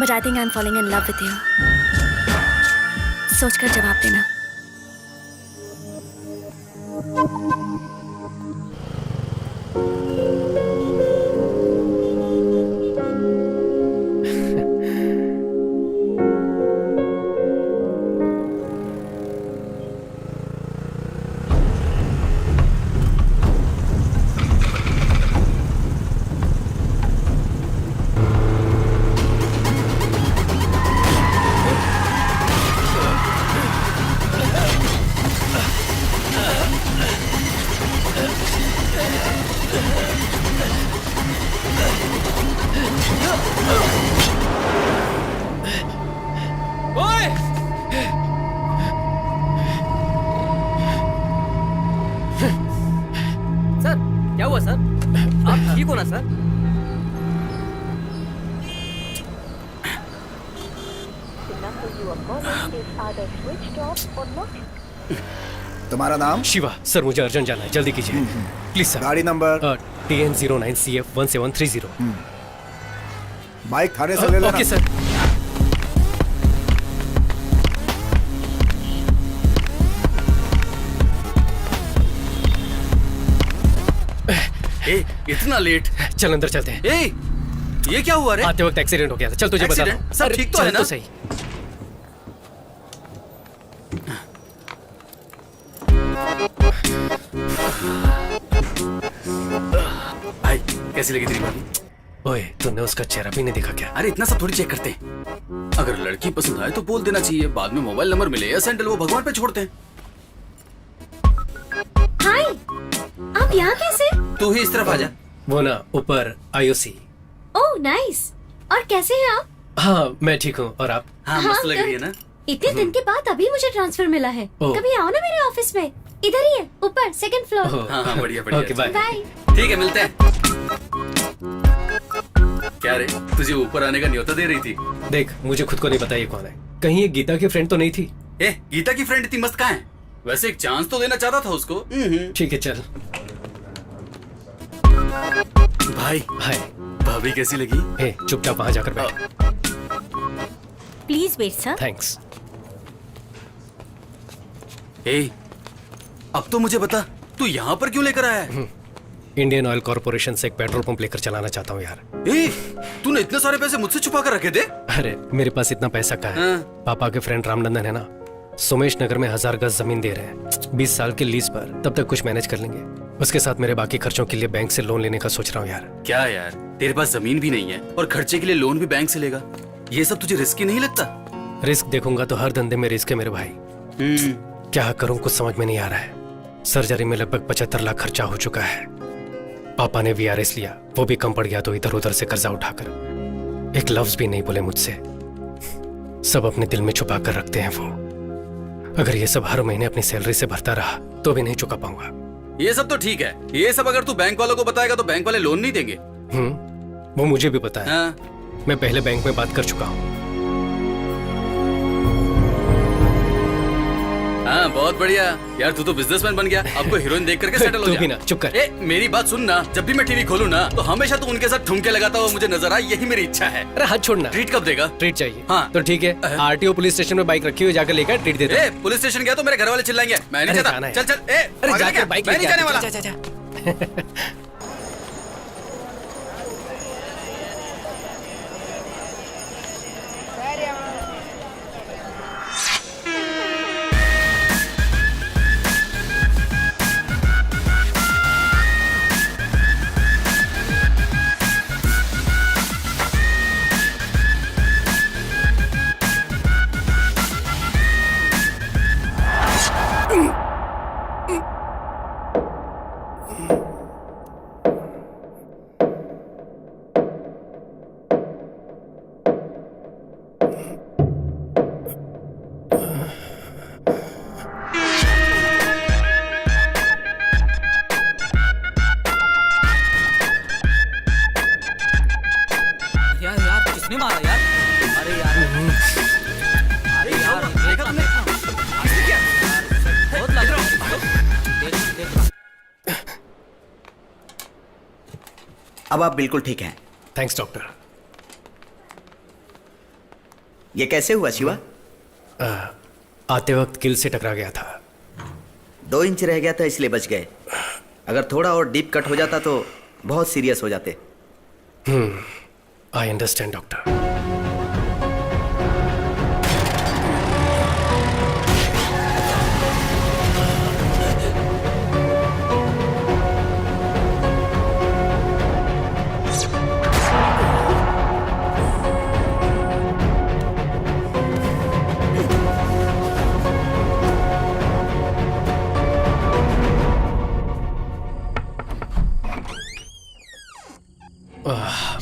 but I think I am falling in love with you. सोचकर जवाब देना। सर क्या हुआ सर? आप ठीक हो ना सर? तुम्हारा नाम? शिवा। सर मुझे अर्जेंट जाना है, जल्दी कीजिए प्लीज सर। गाड़ी नंबर? TN09CF 1730। बाइक थाने से ले लेना। Okay sir. इतना लेट? चल अंदर चलते हैं। ये क्या हुआ रे? आते वक्त एक्सीडेंट हो गया था। चल तुझे बता एक्सीडेंट? सब ठीक तो है ना? तो सही। भाई कैसी लगी तेरी भाभी? ओए तूने उसका चेहरा भी नहीं देखा क्या? अरे इतना सब थोड़ी चेक करते हैं। अगर लड़की पसंद आए तो बोल देना चाहिए। बाद में मोबाइल नंबर मिले या सैंडल वो भगवान पे छोड़ते हैं। हाय, आप यहाँ कैसे? तू ही इस तरफ आ जा। वो ना ऊपर IOC। Oh nice. और कैसे हैं आप? हाँ मैं ठीक हूँ, और आप? हाँ मस्त लग रही है ना? इतने दिन के बाद अभी मुझे ट्रांसफर मिला है। ओह। कभी आओ ना मेरे ऑफिस में। इधर ही है, ऊपर सेकंड फ्लोर। ओह, हाँ हाँ बढ़िया बढ़िया। Okay bye. बाय। ठीक है, मिलते हैं। क्या रे, तुझे ऊपर आने का न्योता दे रही थी? देख मुझे खुद को नहीं पता ये कौन है। कहीं ये गीता की फ्रेंड तो नहीं थी? ए, गीता की फ्रेंड इतनी मस्त कहाँ है? वैसे एक चांस तो देना चाहता था उसको। ठीक है चल। भाई हाय। भाभी कैसी लगी? हे चुपचाप वहां जाकर बैठ। Please wait sir. थैंक्स। ए, अब तो मुझे बता तू यहाँ पर क्यों लेकर आया है? इंडियन ऑयल कॉर्पोरेशन से एक पेट्रोल पंप लेकर चलाना चाहता हूँ यार। ए, तूने इतने सारे पैसे मुझसे छुपा कर रखे थे? अरे मेरे पास इतना पैसा कहाँ है। पापा के फ्रेंड रामनंदन है ना, सोमेश नगर में 1000 गज जमीन दे रहे हैं 20 साल के लीज पर। तब तक कुछ मैनेज कर लेंगे। उसके साथ मेरे बाकी खर्चों के लिए बैंक से लोन लेने का सोच रहा हूँ यार। क्या यार, तेरे पास जमीन भी नहीं है और खर्चे के लिए लोन भी बैंक से लेगा? ये सब तुझे रिस्की नहीं लगता? रिस्क देखूंगा तो हर धंधे में रिस्क है मेरे भाई। क्या करूं कुछ समझ में नहीं आ रहा है। सर्जरी में लगभग 75 लाख खर्चा हो चुका है। पापा ने VRS लिया, वो भी कम पड़ गया तो इधर उधर से कर्जा उठाकर। एक लफ्ज भी नहीं बोले मुझसे। सब अपने दिल में छुपा कर रखते हैं वो। अगर ये सब हर महीने अपनी सैलरी से भरता रहा तो भी नहीं चुका पाऊंगा। ये सब तो ठीक है, ये सब अगर तू बैंक वालों को बताएगा तो बैंक वाले लोन नहीं देंगे। वो मुझे भी पता है। हाँ। मैं पहले बैंक में बात कर चुका हूँ। हाँ बहुत बढ़िया यार, तू तो बिजनेसमैन बन गया। आपको हीरोइन देख करके सेटल हो तू जा। भी ना चुप कर। ए, मेरी बात सुन ना, जब भी मैं टीवी खोलूं ना तो हमेशा तू उनके साथ ठुमके लगाता हुआ मुझे नजर आए, यही मेरी इच्छा है। अरे हाथ छोड़ना। ट्रीट कब देगा? ट्रीट चाहिए। हाँ। तो ठीक है, RTO पुलिस स्टेशन में बाइक रखी हुई, जाकर लेकर ट्रीट दे दो। ए, पुलिस स्टेशन गया तो मेरे घर वाले चिल्लाएंगे। मैं नहीं अरे जाता। जाना है। चल चल। ए, अरे पागल है जाकर क्या? बाइक मैं नहीं लेके जाने आ। वाला। जा, जा, जा। यार यार किसने मारा यार? अरे यार अरे यार देखा तुमने? बहुत लग रहा है। देख अब आप बिल्कुल ठीक हैं। Thanks doctor. ये कैसे हुआ शिवा? आते वक्त किल से टकरा गया था। 2 इंच रह गया था इसलिए बच गए। अगर थोड़ा और डीप कट हो जाता तो बहुत सीरियस हो जाते। I understand doctor.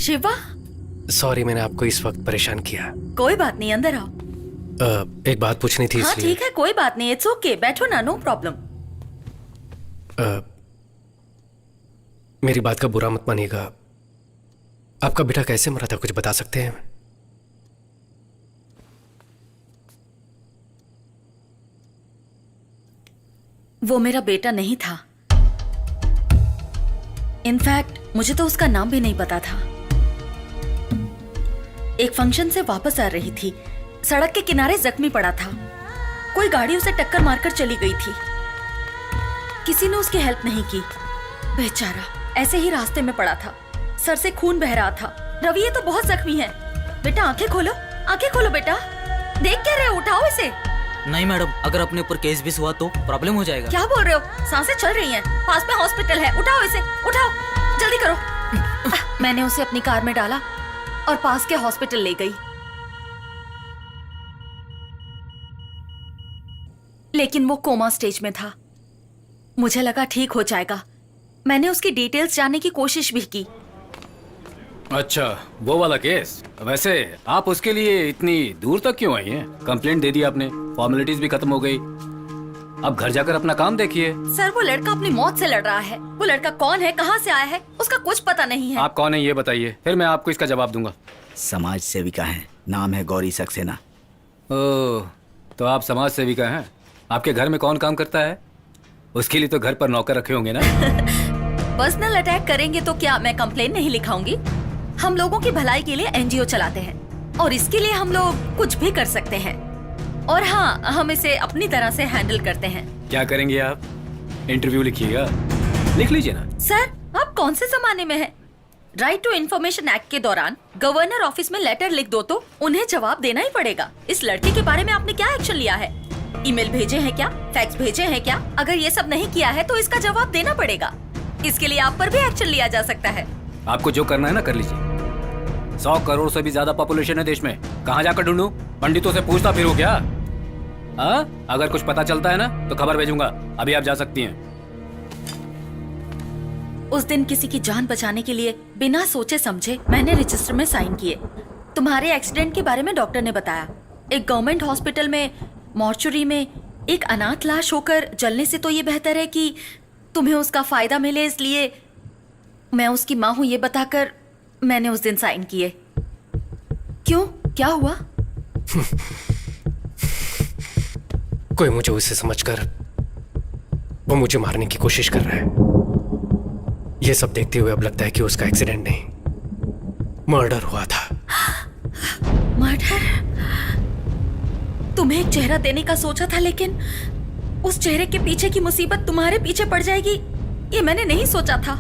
Shiva, sorry मैंने आपको इस वक्त परेशान किया। कोई बात नहीं, अंदर आओ। एक बात पूछनी थी हाँ इसलिए। ठीक है, कोई बात नहीं, इट्स ओके, बैठो ना, नो प्रॉब्लम। मेरी बात का बुरा मत मानिएगा। आपका बेटा कैसे मरा था, कुछ बता सकते हैं? वो मेरा बेटा नहीं था। इनफैक्ट मुझे तो उसका नाम भी नहीं पता था। एक फंक्शन से वापस आ रही थी, सड़क के किनारे जख्मी पड़ा था। कोई गाड़ी उसे टक्कर मारकर चली गई थी। किसी ने उसकी हेल्प नहीं की। बेचारा ऐसे ही रास्ते में पड़ा था, सर से खून बह रहा था। रवि ये तो बहुत जख्मी है। बेटा आंखें खोलो बेटा। देख क्या रहे हो, उठाओ इसे। नहीं मैडम, अगर अपने ऊपर केस भी हुआ तो प्रॉब्लम हो जाएगा। क्या बोल रहे हो, सांसें चल रही हैं, पास में हॉस्पिटल है, उठाओ इसे, उठाओ, जल्दी करो। मैंने उसे अपनी कार में डाला और पास के हॉस्पिटल ले गई। लेकिन वो कोमा स्टेज में था। मुझे लगा ठीक हो जाएगा। मैंने उसकी डिटेल्स जानने की कोशिश भी की। अच्छा, वो वाला केस। वैसे आप उसके लिए इतनी दूर तक क्यों आई हैं? कंप्लेंट दे दी आपने, फॉर्मेलिटीज भी खत्म हो गई। अब घर जाकर अपना काम देखिए। सर वो लड़का अपनी मौत से लड़ रहा है। वो लड़का कौन है, कहाँ से आया है, उसका कुछ पता नहीं है। आप कौन है ये बताइए, फिर मैं आपको इसका जवाब दूंगा। समाज सेविका हैं, नाम है गौरी सक्सेना। ओह, तो आप समाज सेविका हैं। आपके घर में कौन काम करता है? उसके लिए तो घर पर नौकर रखे होंगे ना? पर्सनल अटैक करेंगे तो क्या मैं कंप्लेन नहीं लिखाऊंगी? हम लोगों की भलाई के लिए एनजीओ चलाते हैं और इसके लिए हम लोग कुछ भी कर सकते हैं। और हाँ, हम इसे अपनी तरह से हैंडल करते हैं। क्या करेंगे आप? इंटरव्यू लिखिएगा। लिख लीजिए ना। सर, आप कौन से जमाने में हैं? राइट टू इन्फॉर्मेशन एक्ट के दौरान गवर्नर ऑफिस में लेटर लिख दो तो उन्हें जवाब देना ही पड़ेगा। इस लड़के के बारे में आपने क्या एक्शन लिया है? ईमेल भेजे हैं क्या? फैक्स भेजे हैं क्या? अगर ये सब नहीं किया है तो इसका जवाब देना पड़ेगा। इसके लिए आप पर भी एक्शन लिया जा सकता है। आपको जो करना है ना कर लीजिए। 100 करोड़ से भी ज्यादा पॉपुलेशन है देश में। कहाँ जाकर ढूंढूं? पंडितों से पूछता फिरूं क्या? हाँ, अगर कुछ पता चलता है ना तो खबर भेजूंगा। अभी आप जा सकती हैं। उस दिन किसी की जान बचाने के लिए बिना सोचे समझे मैंने रजिस्टर में साइन किए। तुम्हारे एक्सीडेंट के बारे में डॉक्टर ने बताया। एक गवर्नमेंट हॉस्पिटल में मॉर्चुरी में एक अनाथ लाश होकर जलने से तो ये बेहतर है कि तुम्हें उसका फायदा मिले, इसलिए मैं उसकी माँ हूं ये बताकर मैंने उस दिन साइन किए। क्यों, क्या हुआ? कोई मुझे उसे समझकर वो मुझे मारने की कोशिश कर रहा है। ये सब देखते हुए अब लगता है कि उसका एक्सीडेंट नहीं, मर्डर हुआ था। मर्डर? तुम्हें एक चेहरा देने का सोचा था, लेकिन उस चेहरे के पीछे की मुसीबत तुम्हारे पीछे पड़ जाएगी, ये मैंने नहीं सोचा था।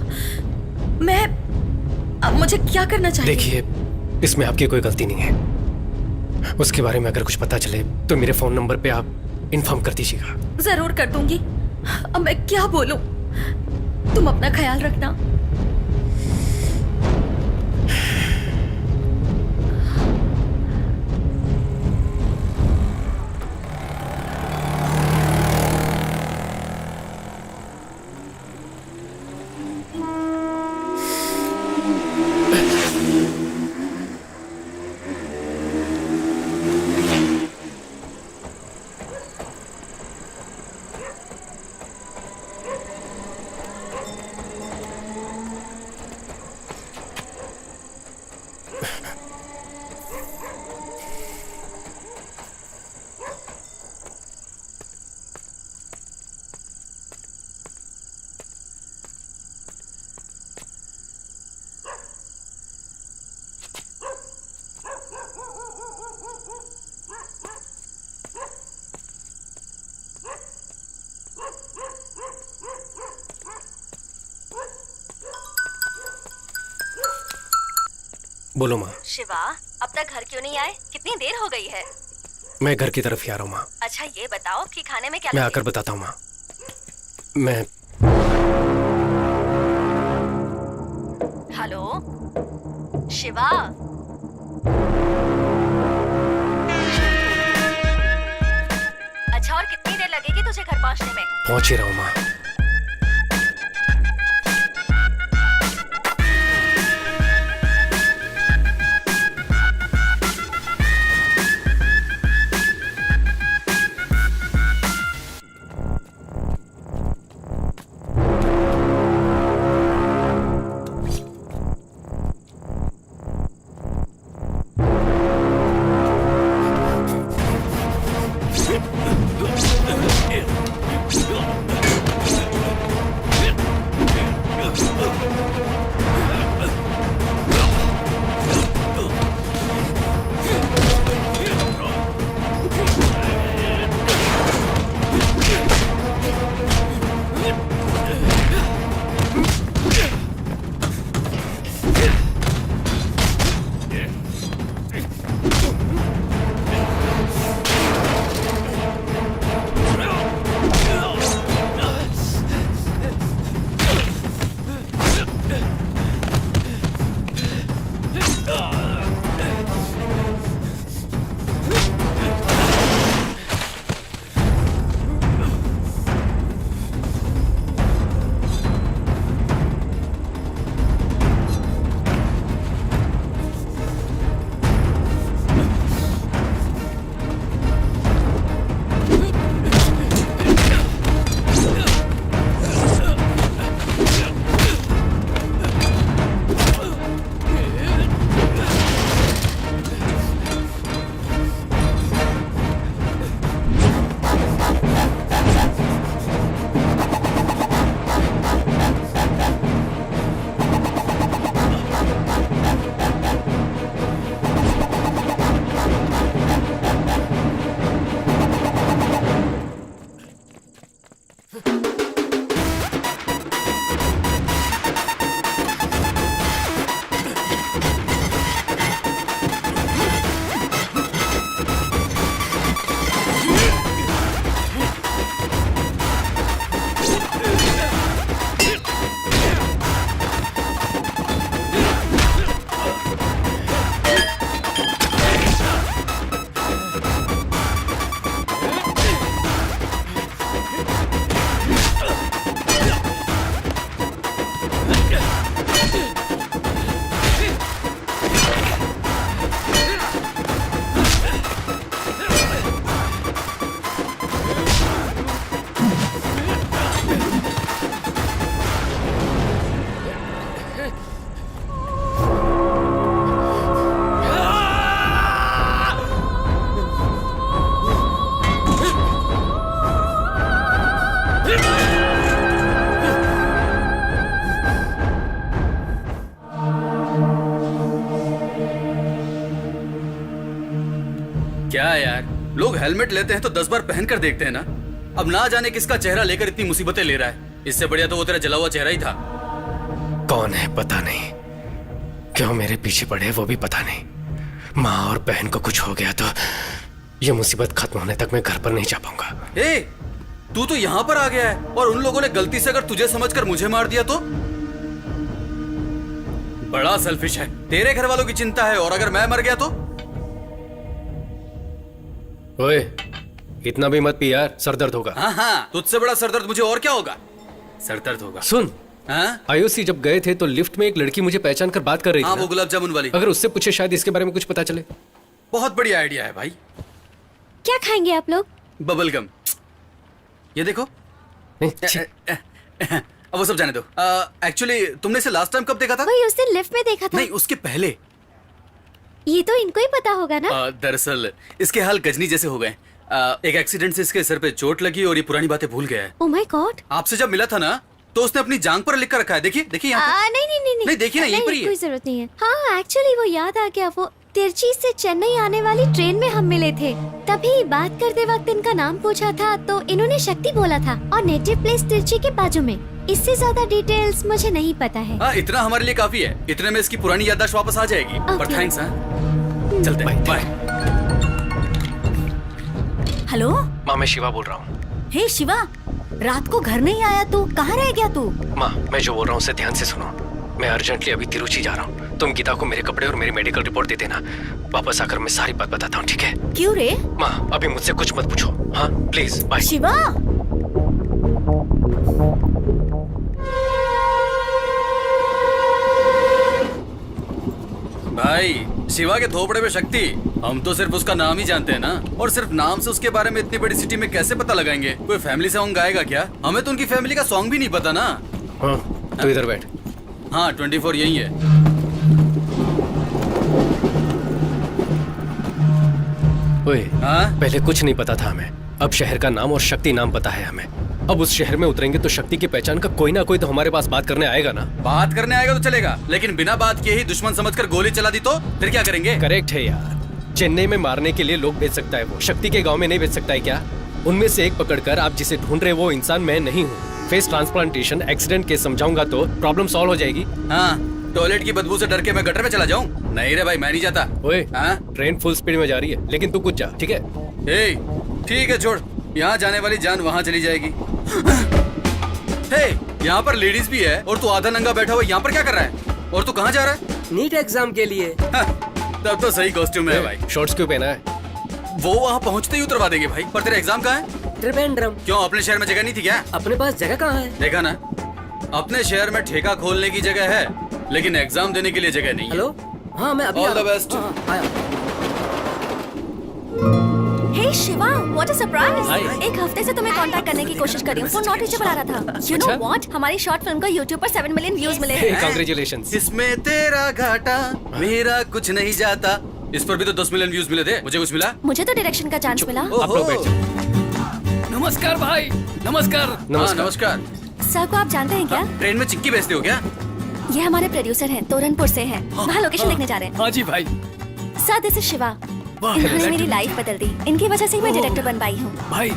अब मुझे क्या करना चाहिए? देखिए, इसमें आपकी कोई गलती नहीं है। उसके बारे में अगर कुछ पता चले तो मेरे फोन नंबर पे आप इन्फॉर्म कर दीजिएगा। जरूर कर दूंगी। अब मैं क्या बोलूं? तुम अपना ख्याल रखना। बोलो माँ। शिवा, अब तक घर क्यों नहीं आए? कितनी देर हो गई है? मैं घर की तरफ ही आ रहा हूँ माँ। अच्छा ये बताओ कि खाने में क्या मैं लगे? आकर बताता हूँ माँ। मैं हेलो शिवा, अच्छा और कितनी देर लगेगी तुझे घर पहुँचने में? पहुँच ही रहा हूँ माँ। क्या यार, लोग हेलमेट लेते हैं तो 10 बार पहन कर देखते हैं ना। अब ना जाने किसका चेहरा लेकर इतनी मुसीबतें ले रहा है। इससे बढ़िया तो वो तेरा जला हुआ चेहरा ही था। कौन है पता नहीं, क्यों मेरे पीछे पड़े वो भी पता नहीं। माँ और बहन को कुछ हो गया तो ये मुसीबत खत्म होने तक मैं घर पर नहीं जा पाऊंगा। ए, तू तो यहाँ पर आ गया है और उन लोगों ने गलती से अगर तुझे समझकर मुझे मार दिया तो? बड़ा सेल्फिश है। तेरे घर वालों की चिंता है और अगर मैं मर गया तो? ओए, इतना भी मत पी यार, सर दर्द होगा। हाँ, तुझसे बड़ा सरदर्द मुझे और क्या होगा? सरदर्द होगा। सुन, हाँ? आईओसी जब गए थे तो लिफ्ट में एक लड़की मुझे पहचान कर बात कर रही थी। हाँ, ना? वो गुलाब जामुन वाली। अगर उससे पूछे शायद इसके बारे में कुछ पता चले। बहुत बढ़िया आइडिया है भाई। क्या खाएंगे आप लोग? Bubble gum. ये देखो। नहीं, छी। अब वो सब जाने दो। एक्चुअली तुमने इसे लास्ट टाइम कब देखा था? वही उस दिन लिफ्ट में देखा था। नहीं, उसके पहले। ये तो इनको ही पता होगा ना। दरअसल इसके हाल गजनी जैसे हो गए। एक एक्सीडेंट से इसके सर पे चोट लगी और ये पुरानी बातें भूल गया है। Oh my God. आपसे जब मिला था ना तो उसने अपनी जांघ पर लिख कर रखा है। देखिए देखिए यहाँ पे। नहीं, देखिए ना, यहीं पर ही है। कोई जरूरत नहीं है। हाँ, एक्चुअली वो याद आ गया। वो तिरची से चेन्नई आने वाली ट्रेन में हम मिले थे। तभी बात करते वक्त इनका नाम पूछा था तो इन्होंने शक्ति बोला था और नेटिव प्लेस तिरची के बाजू में। इससे ज्यादा डिटेल्स मुझे नहीं पता है। हाँ, इतना हमारे लिए काफी है। इतने में इसकी पुरानी याददाश्त वापस आ जाएगी। पर Okay. थैंक्स। हाँ, चलते हैं। बाय। हेलो, माँ, मैं शिवा बोल रहा हूँ। हे शिवा, रात को घर नहीं आया तू, कहाँ रह गया तू? माँ, मैं जो बोल रहा हूँ उसे ध्यान से सुनो। मैं अर्जेंटली अभी तिरुचि जा रहा हूँ। तुम गीता को मेरे कपड़े और मेरी मेडिकल रिपोर्ट दे देना। वापस आकर मैं सारी बात बताता हूँ, ठीक है? क्यों रे? माँ, अभी मुझसे कुछ मत पूछो। हाँ, प्लीज, बाय। शिवा, भाई, शिवा के थोपड़े में शक्ति। हम तो सिर्फ उसका नाम ही जानते हैं ना, और सिर्फ नाम से उसके बारे में इतनी बड़ी सिटी में कैसे पता लगाएंगे? कोई फैमिली सॉन्ग गाएगा क्या? हमें तो उनकी फैमिली का सॉन्ग भी नहीं पता ना। हाँ, तो इधर बैठ। हाँ, 24 यही है। ओए, हाँ? पहले कुछ नहीं पता था हमें। अब शहर का नाम और शक्ति नाम पता है हमें। अब उस शहर में उतरेंगे तो शक्ति की पहचान का कोई ना कोई तो हमारे पास बात करने आएगा ना। बात करने आएगा तो चलेगा, लेकिन बिना बात किए ही दुश्मन समझकर गोली चला दी तो फिर क्या करेंगे? करेक्ट है यार। चेन्नई में मारने के लिए लोग भेज सकता है वो, शक्ति के गांव में नहीं भेज सकता है क्या? उनमें से एक पकड़कर आप जिसे ढूंढ रहे वो इंसान मैं नहीं हूँ। फेस ट्रांसप्लांटेशन एक्सीडेंट केस समझाऊंगा तो प्रॉब्लम सॉल्व हो जाएगी। हाँ, टॉयलेट की बदबू से डर के मैं गटर में चला जाऊँ? नहीं रे भाई, मैं नहीं जाता। ओए, हाँ? ट्रेन फुल स्पीड में जा रही है, लेकिन तू कुछ जा, ठीक है? ए, ठीक है, छोड़। यहाँ जाने वाली जान वहाँ चली जाएगी। हे, यहाँ पर लेडीज भी है और तू आधा नंगा बैठा हुआ यहाँ पर क्या कर रहा है? और तू कहाँ जा रहा है? नीट एग्जाम के लिए। तब तो सही कॉस्ट्यूम है भाई। शॉर्ट्स क्यों पहना है? वो वहाँ पहुँचते ही उतरवा देंगे भाई। पर तेरा एग्जाम कहाँ है? त्रिवेंद्रम। क्यों, अपने शहर में जगह नहीं थी क्या? अपने पास जगह कहाँ है? देखा ना, अपने शहर में ठेका खोलने की जगह है, लेकिन एग्जाम देने के लिए जगह नहीं है। हेलो, हाँ मैं अभी All आ रहा the हूँ। best. हाँ, आया। Hey Shiva, what a surprise. Hi. एक हफ्ते से तुम्हें कांटेक्ट करने की कोशिश कर रही हूँ, फोन नॉट रीचेबल आ रहा था। यू नो अच्छा? व्हाट, हमारी शॉर्ट फिल्म को YouTube पर 7 मिलियन व्यूज मिले हैं। कांग्रेचुलेशंस। इसमें तेरा घाटा, मेरा कुछ नहीं जाता। इस पर भी तो 10 मिलियन व्यूज मिले थे। मुझे कुछ मिला? मुझे तो डायरेक्शन का चांस मिला। आप लोग बैठ जाओ। नमस्कार भाई, नमस्कार। हाँ, नमस्कार। सर को आप जानते हैं क्या? ट्रेन में चिक्की बेचते हो क्या? ये हमारे प्रोड्यूसर हैं, तोरनपुर से हैं। वहाँ लोकेशन देखने जा रहे हैं। हाँ जी भाई। Sir, this is Shiva. इन्होंने मेरी लाइफ बदल दी। इनकी वजह से ही मैं डायरेक्टर बन पाई हूँ। भाई,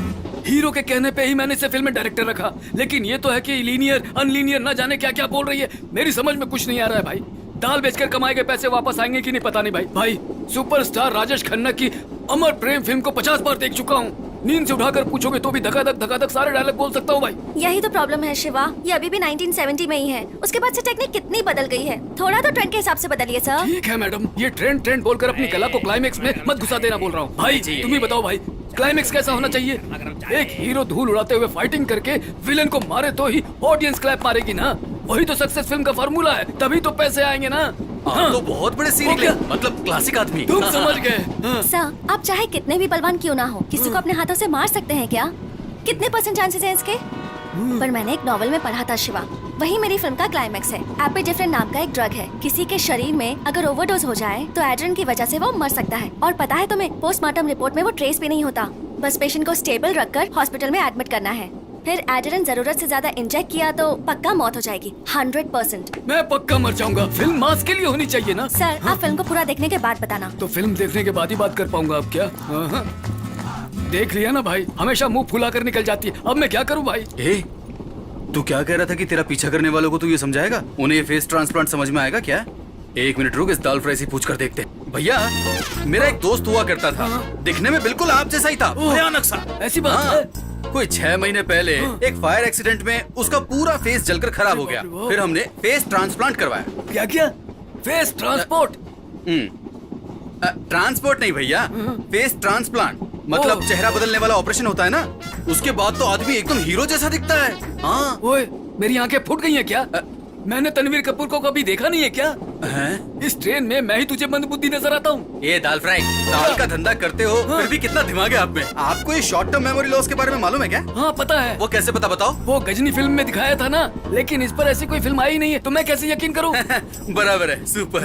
हीरो के कहने पे ही मैंने इसे फिल्म में डायरेक्टर रखा, लेकिन ये तो है कि लीनियर अनलीनियर न जाने क्या क्या बोल रही है। मेरी समझ में कुछ नहीं आ रहा है भाई। दाल बेचकर कमाए गए पैसे वापस आएंगे कि नहीं पता नहीं भाई। भाई, सुपरस्टार राजेश खन्ना की अमर प्रेम फिल्म को 50 बार देख चुका हूँ। नींद से उठाकर पूछोगे तो भी धकाधक सारे डायलॉग बोल सकता हूँ भाई। यही तो प्रॉब्लम है शिवा, ये अभी भी 1970 में ही है। उसके बाद से टेक्निक कितनी बदल गई है। थोड़ा तो ट्रेंड के हिसाब से बदलिए सर। ठीक है मैडम, ये ट्रेंड बोलकर अपनी कला को क्लाइमेक्स में मत घुसा देना बोल रहा हूँ। भाई तुम ही बताओ भाई, क्लाइमेक्स कैसा होना चाहिए? एक हीरो धूल उड़ाते हुए फाइटिंग करके विलेन को मारे तो ही ऑडियंस क्लैप मारेगी ना। वही तो सक्सेस फिल्म का फार्मूला है, तभी तो पैसे आएंगे ना। हाँ, तो बहुत बड़े सीन निकले, मतलब क्लासिक आदमी। तुम समझ गए। सर, आप चाहे कितने भी बलवान क्यों ना हो, किसी को अपने हाथों से मार सकते हैं क्या? कितने % चांसेस हैं इसके? पर मैंने एक नॉवेल में पढ़ा था शिवा, वही मेरी फिल्म का क्लाइमेक्स है। एपिडिफ्रेन नाम का एक ड्रग है, किसी के शरीर में अगर ओवरडोज हो जाए तो एड्रेन की वजह से वो मर सकता है। और पता है तुम्हें, पोस्टमार्टम रिपोर्ट में वो ट्रेस भी नहीं होता। बस पेशेंट को स्टेबल रखकर हॉस्पिटल में एडमिट करना है। फिर एड्रेनलिन जरूरत से ज्यादा इंजेक्ट किया तो पक्का मौत हो जाएगी 100%। मैं पक्का मर जाऊंगा। फिल्म मास के लिए होनी चाहिए ना। सर आप फिल्म को पूरा देखने के बाद बताना। तो फिल्म देखने के बाद ही बात कर पाऊंगा अब क्या? हाँ। देख लिया ना भाई, हमेशा मुंह फुला कर निकल जाती है। अब मैं क्या करूं भाई? ए, तू क्या कह रहा था कि तेरा पीछा करने वालों को तू ये समझाएगा? उन्हें फेस ट्रांसप्लांट समझ में आएगा क्या? एक मिनट रुक, इस दाल फ्राई से पूछ कर देखते हैं। भैया, मेरा एक दोस्त हुआ करता था, दिखने में बिल्कुल आप जैसा ही था, भयानक सा। ऐसी बात हाँ, है? कोई 6 महीने पहले एक फायर एक्सीडेंट में उसका पूरा फेस जलकर खराब हो गया। फिर हमने फेस ट्रांसप्लांट करवाया। क्या किया? Face transport? ट्रांसपोर्ट नहीं भैया, फेस ट्रांसप्लांट मतलब चेहरा बदलने वाला ऑपरेशन होता है ना। उसके बाद तो आदमी एकदम हीरो जैसा दिखता है। हाँ। ओए, मेरी आंखें फूट गई हैं क्या? मैंने तनवीर कपूर को कभी देखा नहीं है क्या? इस ट्रेन में मैं ही तुझे मंदबुद्धि नजर आता हूँ। ये दाल फ्राई, दाल का धंधा करते हो फिर भी कितना दिमाग है आप में। आपको ये शॉर्ट टर्म मेमोरी लॉस के बारे में मालूम है क्या? हाँ पता है। वो कैसे पता, बताओ। वो गजनी फिल्म में दिखाया था ना, लेकिन इस पर ऐसी कोई फिल्म आई नहीं है, तो मैं कैसे यकीन करूँ? बराबर है, सुपर।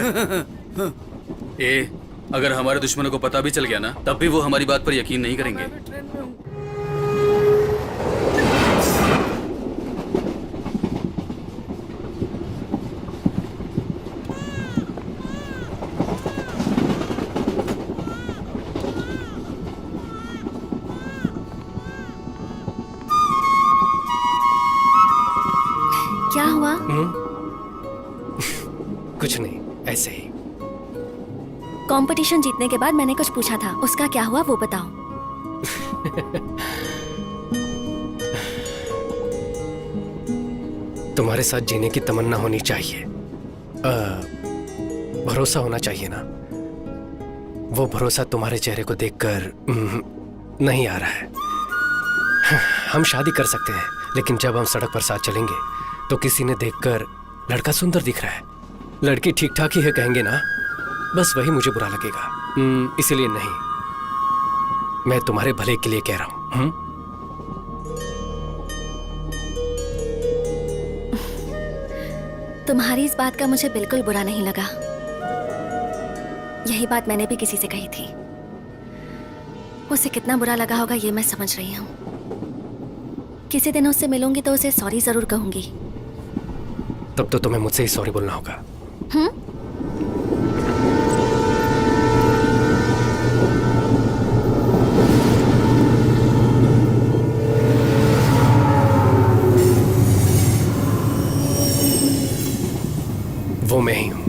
ए, अगर हमारे दुश्मनों को पता भी चल गया ना, तब भी वो हमारी बात पर यकीन नहीं करेंगे। क्या हुआ? कुछ नहीं, ऐसे ही। कंपटीशन जीतने के बाद मैंने कुछ पूछा था, उसका क्या हुआ वो बताओ। तुम्हारे साथ जीने की तमन्ना होनी चाहिए, भरोसा होना चाहिए ना। वो भरोसा तुम्हारे चेहरे को देखकर नहीं आ रहा है। हम शादी कर सकते हैं, लेकिन जब हम सड़क पर साथ चलेंगे तो किसी ने देखकर लड़का सुंदर दिख रहा है, लड़की ठीक ठाक ही है कहेंगे ना, बस वही मुझे बुरा लगेगा। इसीलिए नहीं, मैं तुम्हारे भले के लिए कह रहा हूं। तुम्हारी इस बात का मुझे बिल्कुल बुरा नहीं लगा। यही बात मैंने भी किसी से कही थी। उसे कितना बुरा लगा होगा ये मैं समझ रही हूँ। किसी दिन उससे मिलूंगी तो उसे सॉरी जरूर कहूंगी। तब तो तुम्हें मुझसे ही सॉरी बोलना होगा। वो मैं ही हूं।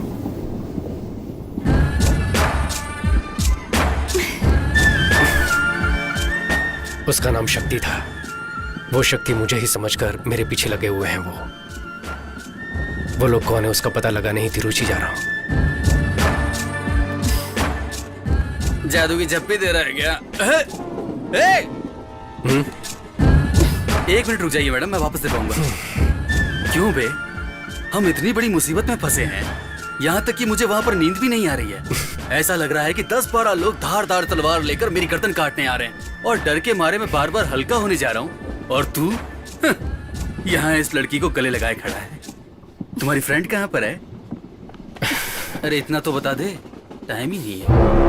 उसका नाम शक्ति था। वो शक्ति मुझे ही समझकर मेरे पीछे लगे हुए हैं। वो लोग कौन है उसका पता लगाने ही रुचि जा रहा हूं। जादू की झप्पी दे रहा है क्या? एक मिनट रुक जाइए मैडम, मैं वापस दे पाऊंगा। क्यों बे, हम इतनी बड़ी मुसीबत में फंसे हैं, यहाँ तक कि मुझे वहाँ पर नींद भी नहीं आ रही है। ऐसा लग रहा है कि 10-12 लोग धारदार तलवार लेकर मेरी गर्दन काटने आ रहे हैं, और डर के मारे मैं बार बार हल्का होने जा रहा हूँ, और तू यहाँ इस लड़की को गले लगाए खड़ा है। तुम्हारी फ्रेंड कहाँ पर है? अरे इतना तो बता दे, टाइम ही नहीं है।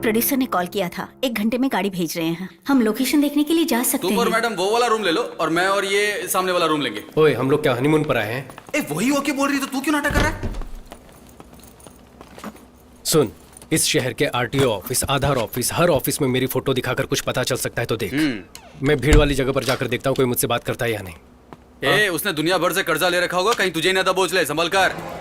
प्रोड्यूसर ने कॉल किया था, 1 घंटे में गाड़ी भेज रहे हैं। हम लोकेशन देखने के लिए जा सकते हैं। तुम और मैडम वो वाला रूम ले लो, और मैं और ये सामने वाला रूम लेंगे। ओए, हम लोग क्या हनीमून पर आए हैं? वही ओके बोल रही तो तू क्यों नाटक कर रहा है? सुन, इस शहर के आरटीओ ऑफिस, आधार ऑफिस, हर ऑफिस में मेरी फोटो दिखाकर कुछ पता चल सकता है तो देख। मैं भीड़ वाली जगह पर जाकर देखता हूँ कोई मुझसे बात करता है या नहीं। उसने दुनिया भर से कर्जा ले रखा होगा, कहीं तुझे ना दबोच ले, संभल कर।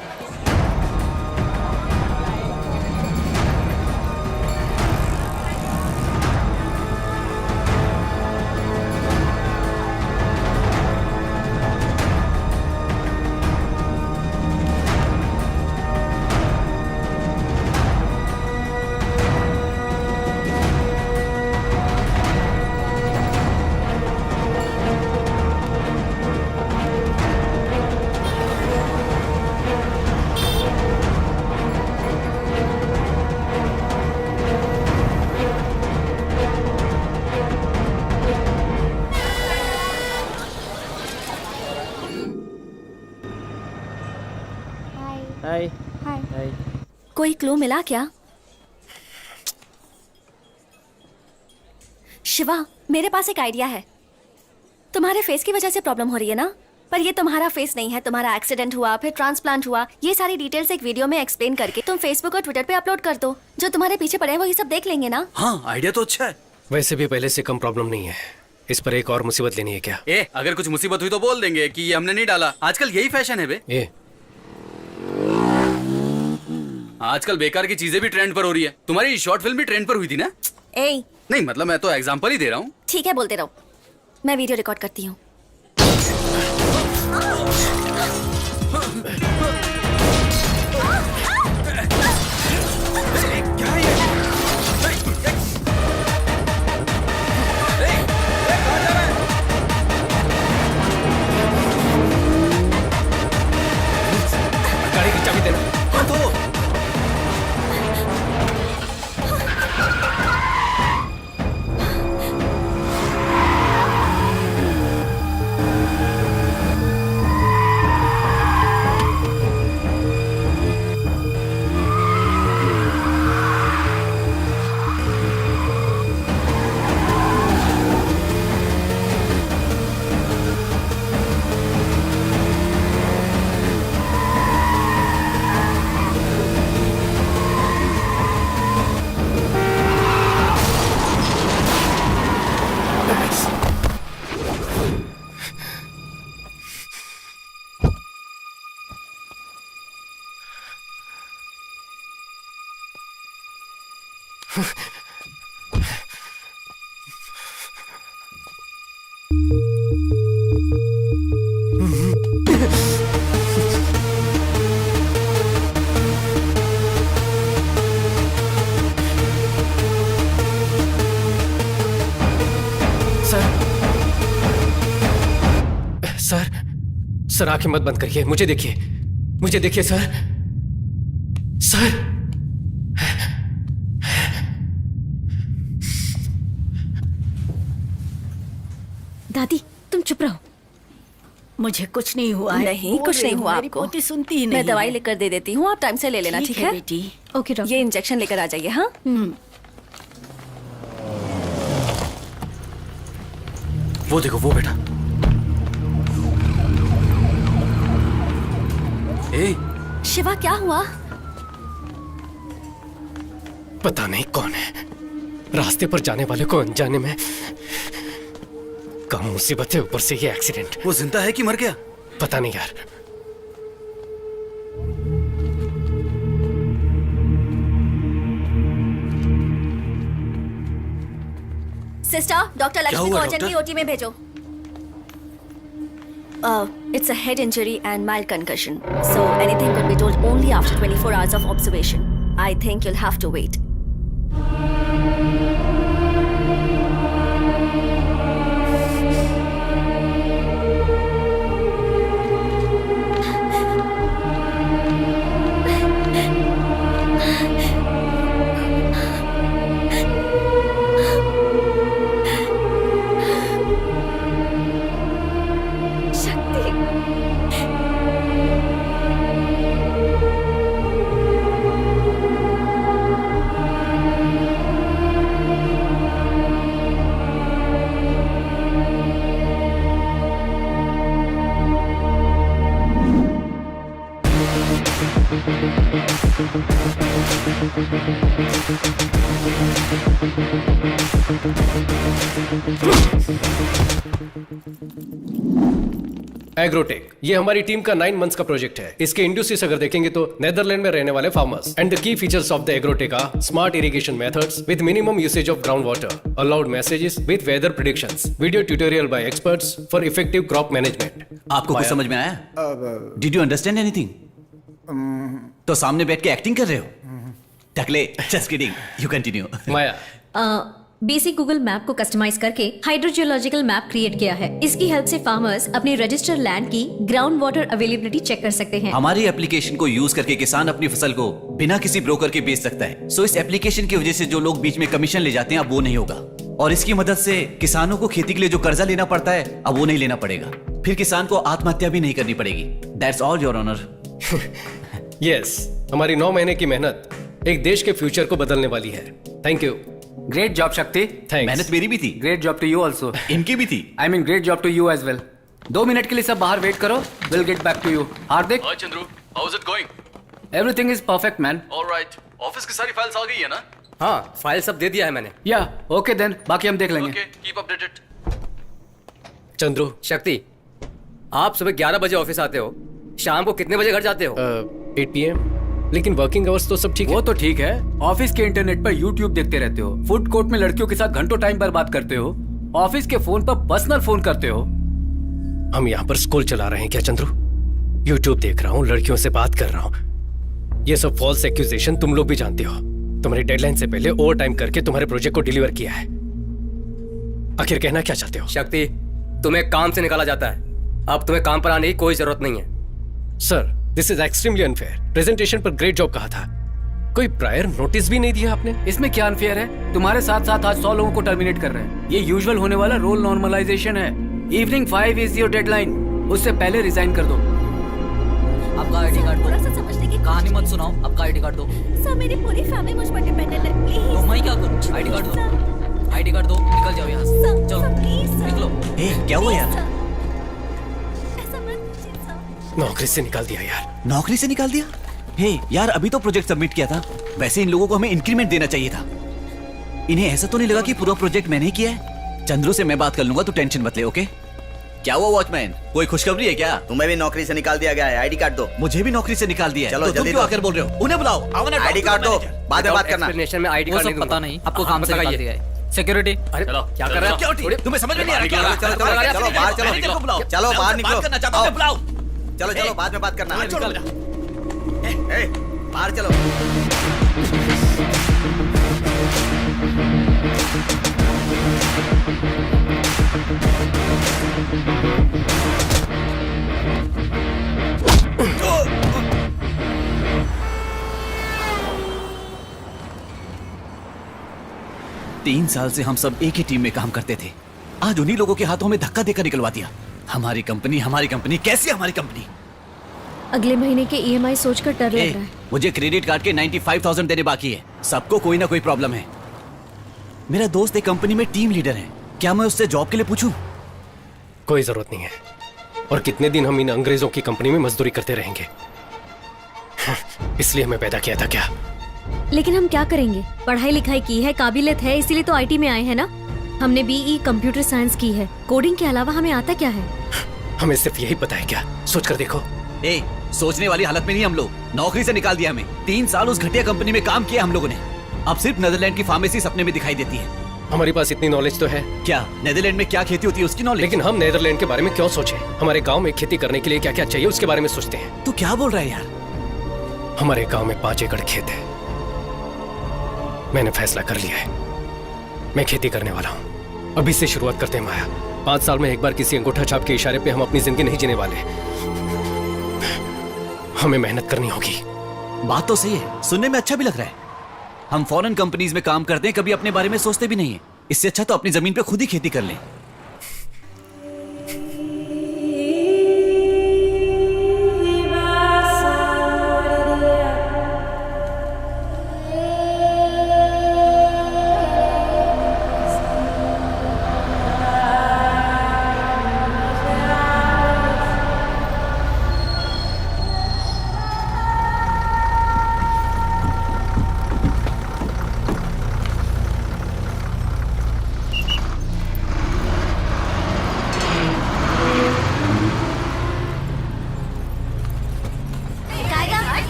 हाय हाय। कोई क्लू मिला क्या? शिवा, मेरे पास एक आइडिया है। तुम्हारे फेस की वजह से प्रॉब्लम हो रही है ना, पर ये तुम्हारा फेस नहीं है। तुम्हारा एक्सीडेंट हुआ, फिर ट्रांसप्लांट हुआ, ये सारी डिटेल्स एक वीडियो में एक्सप्लेन करके तुम फेसबुक और ट्विटर पे अपलोड कर दो। जो तुम्हारे पीछे पड़े हैं वो ये सब देख लेंगे ना। हाँ, आइडिया तो अच्छा है। वैसे भी पहले से कम प्रॉब्लम नहीं है, इस पर एक और मुसीबत लेनी है क्या? अगर कुछ मुसीबत हुई तो बोल देंगे कि ये हमने नहीं डाला। आजकल यही फैशन है बे। आजकल बेकार की चीजें भी ट्रेंड पर हो रही है। तुम्हारी शॉर्ट फिल्म भी ट्रेंड पर हुई थी ना? नहीं मतलब मैं तो एग्जांपल ही दे रहा हूँ। ठीक है, बोलते रहो। मैं वीडियो रिकॉर्ड करती हूँ। गाड़ी की चाबी देना। सर आंखें मत बंद करिए, मुझे देखिए सर। दादी तुम चुप रहो, मुझे कुछ नहीं हुआ है। नहीं, कुछ नहीं हुआ आपको। पोती सुनती ही नहीं। मैं दवाई लिख कर दे देती हूँ, आप टाइम से ले लेना, ठीक है बेटी? Okay doctor. ये इंजेक्शन लेकर आ जाइए। हाँ, वो देखो, वो बेटा। शिवा, क्या हुआ? पता नहीं कौन है, रास्ते पर जाने वाले को अनजाने में कम मुसीबत है, ऊपर से ये एक्सीडेंट। वो जिंदा है कि मर गया? पता नहीं यार। सिस्टर, डॉक्टर लक्ष्मी को अर्जेंटली ओटी में भेजो। It's a head injury and mild concussion, so anything could be told only after 24 hours of observation. I think you'll have to wait. Agrotech, ये हमारी टीम का 9 मंथ्स का प्रोजेक्ट है। इसके इंडस्ट्रीज अगर देखेंगे तो नेदरलैंड में रहने वाले farmers. And the key features of the agrotech are smart irrigation methods with minimum usage of ground water, allowed messages with weather predictions, video tutorial by experts for effective crop management. आपको कुछ समझ में आया? Did you understand anything? तो सामने बैठ के एक्टिंग कर रहे हो? टकले, just kidding, you continue. Maya, basic Google map को कस्टमाइज करके हाइड्रोजियोलॉजिकल मैप क्रिएट किया है। इसकी हेल्प से फार्मर्स अपने रजिस्टर लैंड की ग्राउंड वाटर अवेलेबिलिटी चेक कर सकते हैं। हमारी एप्लीकेशन को यूज करके किसान अपनी फसल को बिना किसी ब्रोकर के बेच सकता है। सो इस एप्लीकेशन की वजह से जो लोग बीच में कमीशन ले जाते हैं अब वो नहीं होगा, और इसकी मदद से किसानों को खेती के लिए जो कर्जा लेना पड़ता है अब वो नहीं लेना पड़ेगा। फिर किसान को आत्महत्या भी नहीं करनी पड़ेगी। That's all your honour. Yes, हमारी 9 महीने की मेहनत एक देश के फ्यूचर को बदलने वाली है। Thank you. Great job Shakti. Thanks. मेहनत मेरी भी थी, great job to you also. इनकी भी थी। I mean great job to you as well. 2 minute के लिए सब बाहर वेट करो, will get back to you. Hardik, hi Chandru, how is it going? Everything is perfect man. Alright, office की सारी फाइल्स आ गई है ना? हाँ, फाइल सब दे दिया है मैंने। या ओके देन, बाकी हम देख लेंगे। Okay, keep updated. चंद्रू, शक्ति, आप सुबह 11 बजे ऑफिस आते हो, शाम को कितने बजे घर जाते हो? 8 PM, लेकिन वर्किंग आवर्स तो सब ठीक है। वो तो ठीक है, ऑफिस के इंटरनेट पर यूट्यूब देखते रहते हो, फूड कोर्ट में लड़कियों के साथ घंटों टाइम बर्बाद करते हो, ऑफिस के फोन पर पर्सनल फोन करते हो। हम यहाँ पर स्कूल चला रहे हैं क्या चंद्रू? यूट्यूब देख रहा हूँ, लड़कियों से बात कर रहा हूँ। ये सब फॉल्स एक्यूजेशन तुम लोग भी जानते हो। तुम्हारी डेडलाइन से पहले ओवर टाइम करके तुम्हारे प्रोजेक्ट को डिलीवर किया है। आखिर कहना क्या चाहते हो? शक्ति, तुम्हें काम से निकाला जाता है, अब तुम्हें काम पर आने की कोई जरूरत नहीं है। Sir, this is extremely unfair. Presentation पर ग्रेट जॉब कहा था, कोई प्रायर नोटिस भी नहीं दिया आपने। इसमें क्या अनफेयर है? तुम्हारे साथ साथ आज 100 लोगों को टर्मिनेट कर रहे हैं। ये यूजुअल होने वाला रोल नॉर्मलाइजेशन है। इवनिंग 5 इज योर डेडलाइन, उससे पहले रिजाइन कर दो। आपका आईडी कार्ड थोड़ा सा समझने की कहानी मत सुनाओ, आपका आईडी कार्ड दो। सर, मेरी पूरी फैमिली मुझ पर डिपेंडेंट है, प्लीज। तो मैं क्या करूं? आईडी कार्ड दो, आईडी कार्ड दो, निकल जाओ यहाँ से। सर, चलो, प्लीज सर। निकलो। ए, क्या हुआ यार? ऐसा मत कीजिए सर। नौकरी से निकाल दिया यार। नौकरी से निकाल दिया? हे यार, अभी तो प्रोजेक्ट सबमिट किया था। वैसे इन लोगों को हमें इंक्रीमेंट देना चाहिए था। इन्हें ऐसा तो नहीं लगा कि पूरा प्रोजेक्ट मैंने ही किया है? चंद्रू से मैं बात कर लूंगा, तू टेंशन मत ले, ओके? क्या हुआ वॉचमैन, कोई खुशखबरी है क्या? तुम्हें भी नौकरी से निकाल दिया गया है, आईडी कार्ड दो। मुझे भी नौकरी से निकाल दिया है। चलो, तो तुम जल्दी क्यों दो। आकर बोल रहे हो? उन्हें बुलाओ। आईडी कार्ड दो, बाद में बात करना। एक्सप्लेनेशन में आईडी कार्ड नहीं दूंगा। पता नहीं, आपको काम से निकाल दिया है। सिक्योरिटी। अरे क्या कर रहे हो? क्या तुम्हें समझ में नहीं आ रहा? चलो चलो चलो चलो बाहर चलो, मैनेजर को बुलाओ। चलो बाहर निकलो। बात करना चाहता हूं, बुलाओ। चलो चलो बाद में बात करना। छोड़ो मुझे। ए, बाहर चलो। तीन साल से हम सब एक ही टीम में काम करते थे। आज उन्हीं लोगों के हाथों में धक्का देकर निकलवा दिया। हमारी कंपनी, कैसे हमारी कंपनी? अगले महीने के EMI सोचकर डर लग रहा है। मुझे क्रेडिट कार्ड के 95,000 देने बाकी है। सबको कोई ना कोई प्रॉब्लम है। मेरा दोस्त एक कंपनी में टीम लीडर है, क्या मैं उससे जॉब के लिए पूछूं? कोई जरूरत नहीं है। और कितने दिन हम इन अंग्रेजों की कंपनी में मजदूरी करते रहेंगे? इसलिए हमें पैदा किया था क्या? लेकिन हम क्या करेंगे? पढ़ाई लिखाई की है, काबिलियत है, इसीलिए तो IT में आए हैं ना। हमने BE कंप्यूटर साइंस की है, कोडिंग के अलावा हमें आता क्या है? हमें सिर्फ यही पता है क्या? सोच कर देखो। ए, सोचने वाली हालत में नहीं हम लोग। नौकरी से निकाल दिया हमें। 3 साल उस घटिया कंपनी में काम किया हम लोगों ने। अब सिर्फ नेदरलैंड की फार्मेसी सपने में दिखाई देती है। हमारे पास इतनी नॉलेज तो है। क्या नेदरलैंड में क्या खेती होती है उसकी नॉलेज? लेकिन हम नेदरलैंड के बारे में क्यों सोचें? हमारे गांव में खेती करने के लिए क्या क्या चाहिए उसके बारे में सोचते हैं। तू क्या बोल रहा है यार? हमारे गांव में 5 एकड़ खेत है। मैंने फैसला कर लिया है, मैं खेती करने वाला हूं। अभी से शुरुआत करते हैं माया। 5 साल में एक बार किसी अंगूठा छाप के इशारे पे हम अपनी जिंदगी नहीं जीने वाले। हमें मेहनत करनी होगी। बात तो सही है, सुनने में अच्छा भी लग रहा है। हम फॉरेन कंपनीज में काम करते हैं, कभी अपने बारे में सोचते भी नहीं है। इससे अच्छा तो अपनी जमीन पे खुद ही खेती कर लें।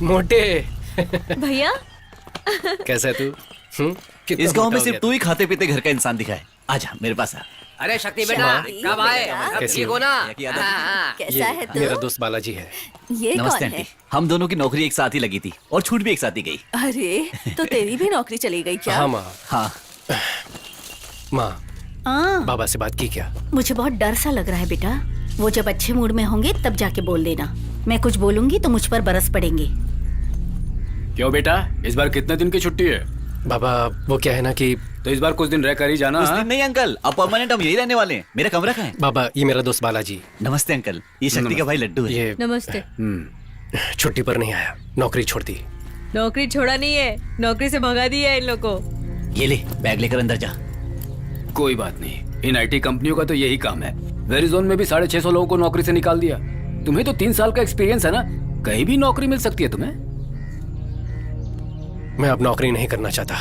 मोटे भैया कैसा है तू? इस गांव में सिर्फ तू ही खाते पीते घर का इंसान दिखा है। आजा मेरे पास आ। अरे शक्ति बेटा कब आए? सब कैसी ठीक हो? हो ना? यादव? हाँ, कैसा है तू? मेरा दोस्त बालाजी है। ये नमस्ते कौन आंटी। है? हम दोनों की नौकरी एक साथ ही लगी थी और छूट भी एक साथ ही गई। अरे तो तेरी भी नौकरी चली गई क्या? हाँ माँ। हाँ माँ, बाबा से बात की क्या? मुझे बहुत डर सा लग रहा है बेटा। वो जब अच्छे मूड में होंगे तब जाके बोल देना। मैं कुछ बोलूंगी तो मुझ पर बरस पड़ेंगे। क्यों बेटा, इस बार कितने दिन की छुट्टी है? बाबा वो क्या है ना कि तो इस बार कुछ दिन रह कर ही जाना। कुछ हाँ? दिन नहीं अंकल, अब परमानेंट हम यही रहने वाले हैं। मेरा कमरा कहाँ है? बाबा ये मेरा दोस्त बालाजी। नमस्ते अंकल, ये शक्ति का भाई लड्डू है। ये नमस्ते। छुट्टी पर नहीं आया, नौकरी छोड़ दी। नौकरी छोड़ा नहीं है, नौकरी से भगा दिया है इन लोगों को। ये ले बैग लेकर अंदर जा। कोई बात नहीं, इन आईटी कंपनियों का तो यही काम है। वेरिजोन में भी 650 लोगों को नौकरी से निकाल दिया। तुम्हें तो 3 साल का एक्सपीरियंस है ना, कहीं भी नौकरी मिल सकती है तुम्हें। मैं अब नौकरी नहीं करना चाहता,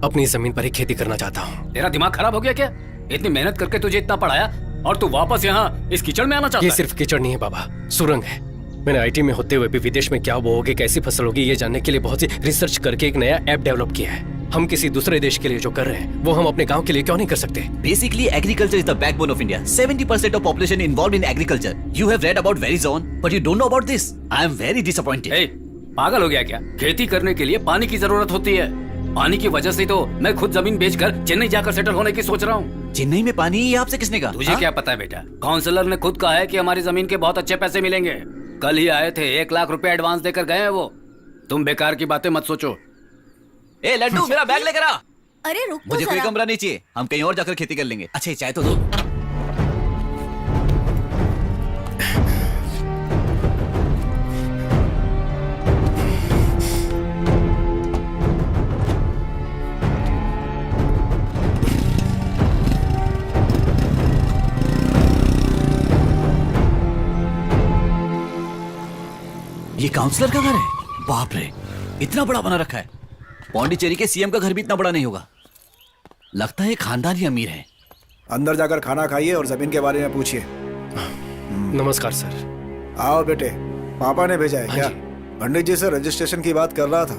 अपनी जमीन पर ही खेती करना चाहता हूँ। तेरा दिमाग खराब हो गया क्या? इतनी मेहनत करके तुझे इतना पढ़ाया और तू वापस यहाँ इस कीचड़ में आना चाहता ये है? सिर्फ कीचड़ नहीं है बाबा, सुरंग है। मैंने आईटी में होते हुए भी विदेश में क्या बोओगे, कैसी फसल होगी, ये जानने के लिए बहुत सी रिसर्च करके एक नया ऐप डेवलप किया है। हम किसी दूसरे देश के लिए जो कर रहे हैं वो हम अपने गांव के लिए क्यों नहीं कर सकते? Basically, agriculture is the backbone of India. 70% of population involved in agriculture. You have read about Verizon, but you don't know about this. I am very disappointed. ए, पागल हो गया क्या? खेती करने के लिए पानी की जरूरत होती है। पानी की वजह से तो मैं खुद जमीन बेचकर चेन्नई जाकर सेटल होने की सोच रहा हूँ। चेन्नई में पानी ये आपसे किसने कहा? तुझे क्या पता है बेटा? काउंसलर ने खुद कहा है कि हमारी जमीन के बहुत अच्छे पैसे मिलेंगे। कल ही आए थे, 1 लाख रुपए एडवांस देकर गए हैं वो। तुम बेकार की बातें मत सोचो। ए लड्डू, मेरा बैग लेकर आ। अरे रुक तो मुझे कोई जरा। कमरा नहीं चाहिए, हम कहीं और जाकर खेती कर लेंगे। अच्छा चाय तो दो। ये काउंसलर का घर है? बाप रे, इतना बड़ा बना रखा है। पौंडीचेरी के सीएम का घर भी इतना बड़ा नहीं होगा। लगता है खानदानी अमीर है। अंदर जाकर खाना खाइए और जमीन के बारे में पूछिए। नमस्कार सर। आओ बेटे, पापा ने भेजा है हाँ क्या? जी। पंडित जी से रजिस्ट्रेशन की बात कर रहा था।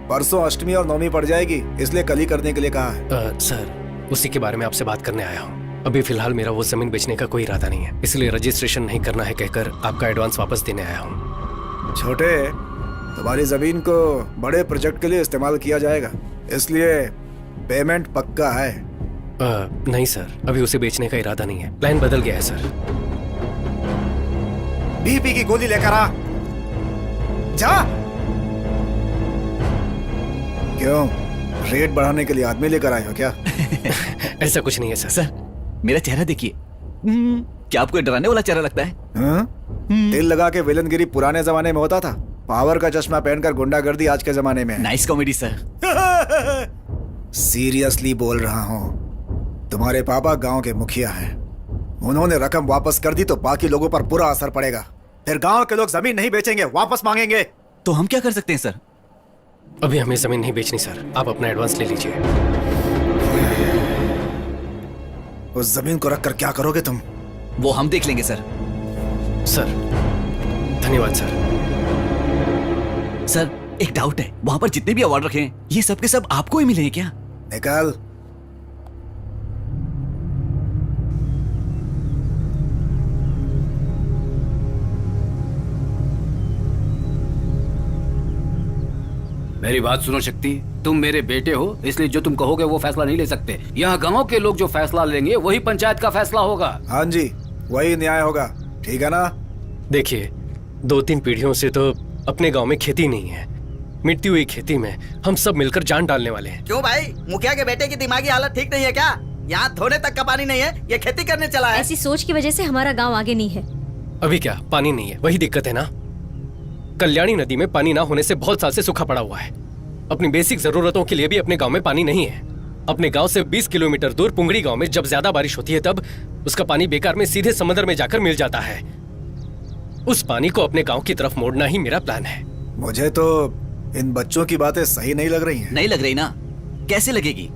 परसों अष्टमी और नवमी पड़ जाएगी, इसलिए कल ही करने के लिए कहा है। सर उसी के बारे में आपसे बात करने आया हूँ। अभी फिलहाल मेरा वो जमीन बेचने का कोई इरादा नहीं है, इसलिए रजिस्ट्रेशन नहीं करना है कहकर आपका एडवांस वापस देने आया हूँ। छोटे, तुम्हारी जमीन को बड़े प्रोजेक्ट के लिए इस्तेमाल किया जाएगा, इसलिए पेमेंट पक्का है। नहीं सर, अभी उसे बेचने का इरादा नहीं है, प्लान बदल गया है सर। बीपी की गोली लेकर आ जा। क्यों, रेट बढ़ाने के लिए आदमी लेकर आए हो क्या? ऐसा कुछ नहीं है सर। सर मेरा चेहरा देखिए। क्या आपको डराने वाला चेहरा लगता है? हाँ? दिल लगा के विलनगिरी पुराने जमाने में होता था, पावर का चश्मा पहनकर गुंडागर्दी आज के जमाने में है। Nice comedy sir. सीरियसली बोल रहा हूँ, तुम्हारे पापा गांव के मुखिया हैं। उन्होंने रकम वापस कर दी तो बाकी लोगों पर बुरा असर पड़ेगा। फिर गांव के लोग जमीन नहीं बेचेंगे, वापस मांगेंगे। तो हम क्या कर सकते हैं सर? अभी हमें जमीन नहीं बेचनी सर, आप अपना एडवांस ले लीजिए। उस जमीन को रखकर क्या करोगे तुम? वो हम देख लेंगे सर। सर धन्यवाद सर। सर एक डाउट है, वहां पर जितने भी अवार्ड रखे हैं ये सब के सब आपको ही मिले हैं क्या? निकाल। मेरी बात सुनो शक्ति, तुम मेरे बेटे हो, इसलिए जो तुम कहोगे वो फैसला नहीं ले सकते। यहाँ गांव के लोग जो फैसला लेंगे वही पंचायत का फैसला होगा। हाँ जी, वही न्याय होगा, ठीक है ना? देखिए 2-3 पीढ़ियों से तो अपने गांव में खेती नहीं है। मिटती हुई खेती में हम सब मिलकर जान डालने वाले हैं। क्यों भाई, मुखिया के बेटे की दिमागी हालत ठीक नहीं है क्या? यहाँ धोने तक का पानी नहीं है, ये खेती करने चला है। ऐसी सोच की वजह से हमारा गांव आगे नहीं है। अभी क्या पानी नहीं है, वही दिक्कत है ना। कल्याणी नदी में पानी ना होने से बहुत साल से सूखा पड़ा हुआ है। अपनी बेसिक जरूरतों के लिए भी अपने गांव में पानी नहीं है। अपने गांव से 20 किलोमीटर दूर पुंगड़ी गांव में जब ज्यादा बारिश होती है तब उसका पानी बेकार में सीधे समंदर में जाकर मिल जाता है। उस पानी को अपने गांव की तरफ मोड़ना ही मेरा प्लान है। मुझे तो इन बच्चों की बातें सही नहीं लग रही हैं। नहीं लग रही ना? कैसे लगेगी?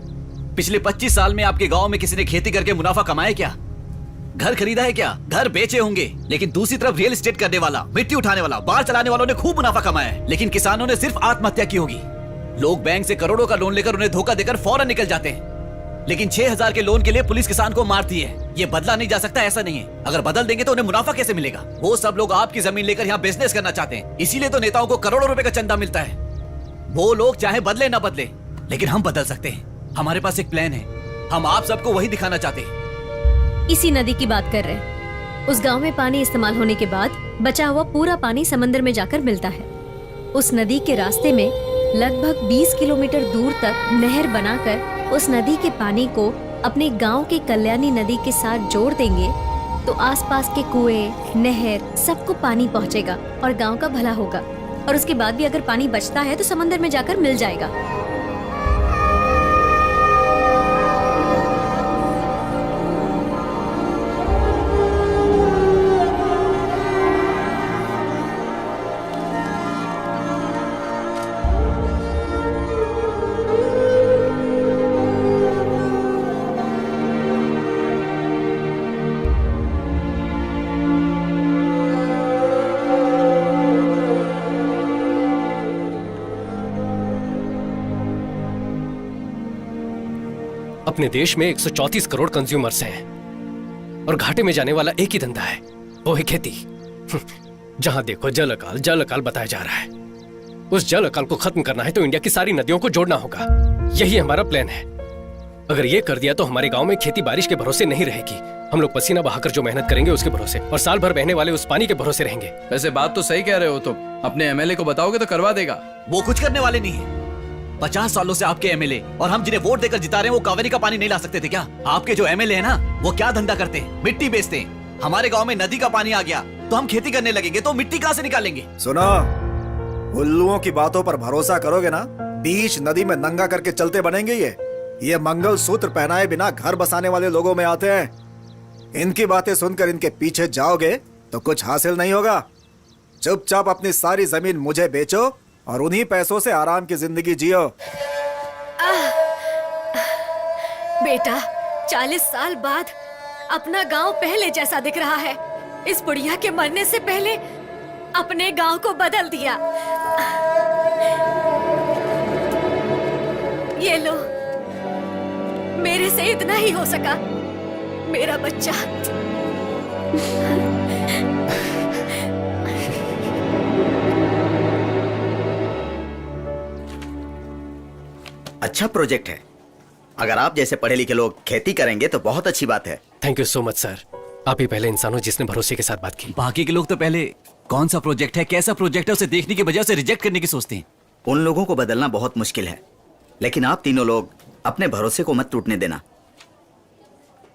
पिछले 25 साल में आपके गांव में किसी ने खेती करके मुनाफा कमाया क्या? घर खरीदा है क्या? घर बेचे होंगे, लेकिन दूसरी तरफ रियल एस्टेट करने वाला, मिट्टी उठाने वाला, बार चलाने वालों ने खूब मुनाफा कमाया है, लेकिन किसानों ने सिर्फ आत्महत्या की होगी। लोग बैंक से करोड़ों का लोन लेकर उन्हें धोखा देकर फौरन निकल जाते हैं। लेकिन 6,000 के लोन के लिए पुलिस किसान को मारती है। ये बदला नहीं जा सकता, ऐसा नहीं है। अगर बदल देंगे तो उन्हें मुनाफा कैसे मिलेगा? वो सब लोग आपकी जमीन लेकर यहाँ बिजनेस करना चाहते हैं, इसीलिए तो नेताओं को करोड़ों रुपए का चंदा मिलता है। वो लोग चाहे बदले ना बदले, लेकिन हम बदल सकते हैं। हमारे पास एक प्लान है, हम आप सबको वही दिखाना चाहते हैं। इसी नदी की बात कर रहे हैं। उस गांव में पानी इस्तेमाल होने के बाद बचा हुआ पूरा पानी समंदर में जाकर मिलता है। उस नदी के रास्ते में लगभग 20 किलोमीटर दूर तक नहर बनाकर उस नदी के पानी को अपने गांव के कल्याणी नदी के साथ जोड़ देंगे तो आसपास के कुएं, नहर सबको पानी पहुंचेगा और गांव का भला होगा। और उसके बाद भी अगर पानी बचता है तो समंदर में जाकर मिल जाएगा। अपने देश में 134 करोड़ कंज्यूमर्स हैं और घाटे में जाने वाला एक ही धंधा है, वो है खेती। जहां देखो जल अकाल बताया जा रहा है। उस जल अकाल को खत्म करना है तो इंडिया की सारी नदियों को जोड़ना होगा। यही हमारा प्लान है। अगर ये कर दिया तो हमारे गांव में खेती बारिश के भरोसे नहीं रहेगी। हम लोग पसीना बहाकर जो मेहनत करेंगे उसके भरोसे, और साल भर बहने वाले उस पानी के भरोसे रहेंगे। वैसे बात तो सही कह रहे हो तुम। अपने एमएलए को बताओगे तो करवा देगा। वो कुछ करने वाले नहीं है। 50 सालों से आपके एमएलए और हम जिन्हें वोट देकर जिता रहे हैं वो कावेरी का पानी नहीं ला सकते थे क्या? आपके जो एमएलए है ना, वो क्या धंधा करते हैं? मिट्टी बेचते हैं। हमारे गांव में नदी का पानी आ गया तो हम खेती करने लगेंगे, तो मिट्टी कहां से निकालेंगे? सुनो, उल्लुओं की बातों पर भरोसा करोगे ना, बीच नदी में नंगा करके चलते बनेंगे। ये मंगल सूत्र पहनाए बिना घर बसाने वाले लोगों में आते हैं। इनकी बातें सुनकर इनके पीछे जाओगे तो कुछ हासिल नहीं होगा। चुपचाप अपनी सारी जमीन मुझे बेचो और उन्हीं पैसों से आराम की जिंदगी जियो। बेटा, 40 साल बाद अपना गांव पहले जैसा दिख रहा है। इस बुढ़िया के मरने से पहले अपने गांव को बदल दिया। ये लो, मेरे से इतना ही हो सका। मेरा बच्चा। अच्छा प्रोजेक्ट है। अगर आप जैसे पढ़े लिखे लोग खेती करेंगे तो बहुत अच्छी बात है। Thank you so much sir. आप ही पहले इंसान हो जिसने भरोसे के साथ बात की। बाकी के लोग तो पहले कौन सा प्रोजेक्ट है, कैसा प्रोजेक्ट है, उसे देखने की बजाय उसे रिजेक्ट करने की सोचते हैं। उन लोगों को बदलना बहुत मुश्किल है, लेकिन आप तीनों लोग अपने भरोसे को मत टूटने देना।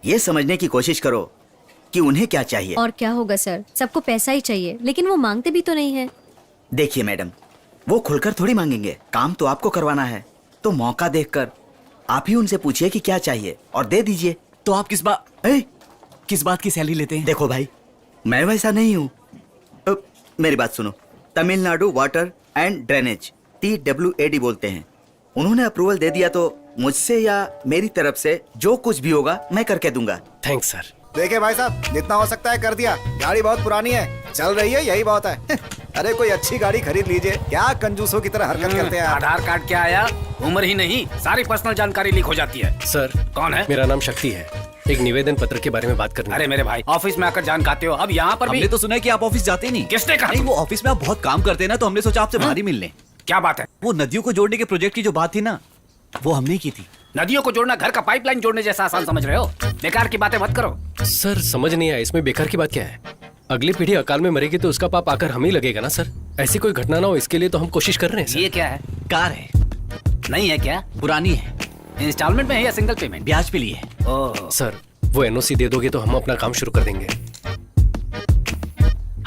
ये समझने की कोशिश करो कि उन्हें क्या चाहिए। और क्या होगा सर, सबको पैसा ही चाहिए, लेकिन वो मांगते भी तो नहीं है। देखिए मैडम, वो खुलकर थोड़ी मांगेंगे। काम तो आपको करवाना है, तो मौका देखकर आप ही उनसे पूछिए कि क्या चाहिए और दे दीजिए। तो आप किस बात की सैलरी लेते हैं? देखो भाई, मैं वैसा नहीं हूँ। मेरी बात सुनो। Tamil Nadu water and drainage, TWAD बोलते हैं। उन्होंने अप्रूवल दे दिया तो मुझसे या मेरी तरफ से जो कुछ भी होगा मैं करके दूंगा। Thanks sir. देखिए भाई साहब, जितना हो सकता है कर दिया। गाड़ी बहुत पुरानी है, चल रही है, यही बहुत है। अरे कोई अच्छी गाड़ी खरीद लीजिए। क्या कंजूसों की तरह हरकत करते हैं आप? आधार कार्ड क्या आया? उम्र ही नहीं, सारी पर्सनल जानकारी लीक हो जाती है। सर कौन है? मेरा नाम शक्ति है। एक निवेदन पत्र के बारे में बात करनी। अरे मेरे भाई, ऑफिस में आकर जान खाते हो, अब यहाँ पर भी। हमने तो सुना है कि आप ऑफिस जाते नहीं। किसने कहा? नहीं, वो ऑफिस में आप बहुत काम करते हैं ना, तो हमने सोचा आपसे बाहर ही मिल लें। क्या बात है? वो नदियों को जोड़ने के प्रोजेक्ट की जो बात थी ना, वो हमने की थी। नदियों को जोड़ना घर का पाइपलाइन जोड़ने जैसा आसान समझ रहे हो? बेकार की बातें मत करो। सर समझ नहीं आया, इसमें बेकार की बात क्या है? अगली पीढ़ी अकाल में मरेगी तो उसका पाप आकर हम ही लगेगा ना सर। ऐसी कोई घटना ना हो, इसके लिए तो हम कोशिश कर रहे हैं सर। ये क्या है? कार है। नहीं है क्या? पुरानी है। इंस्टॉलमेंट में है या सिंगल पेमेंट? ब्याज पे लिए है। ओह सर, वो NOC दे दोगे तो हम अपना काम शुरू कर देंगे।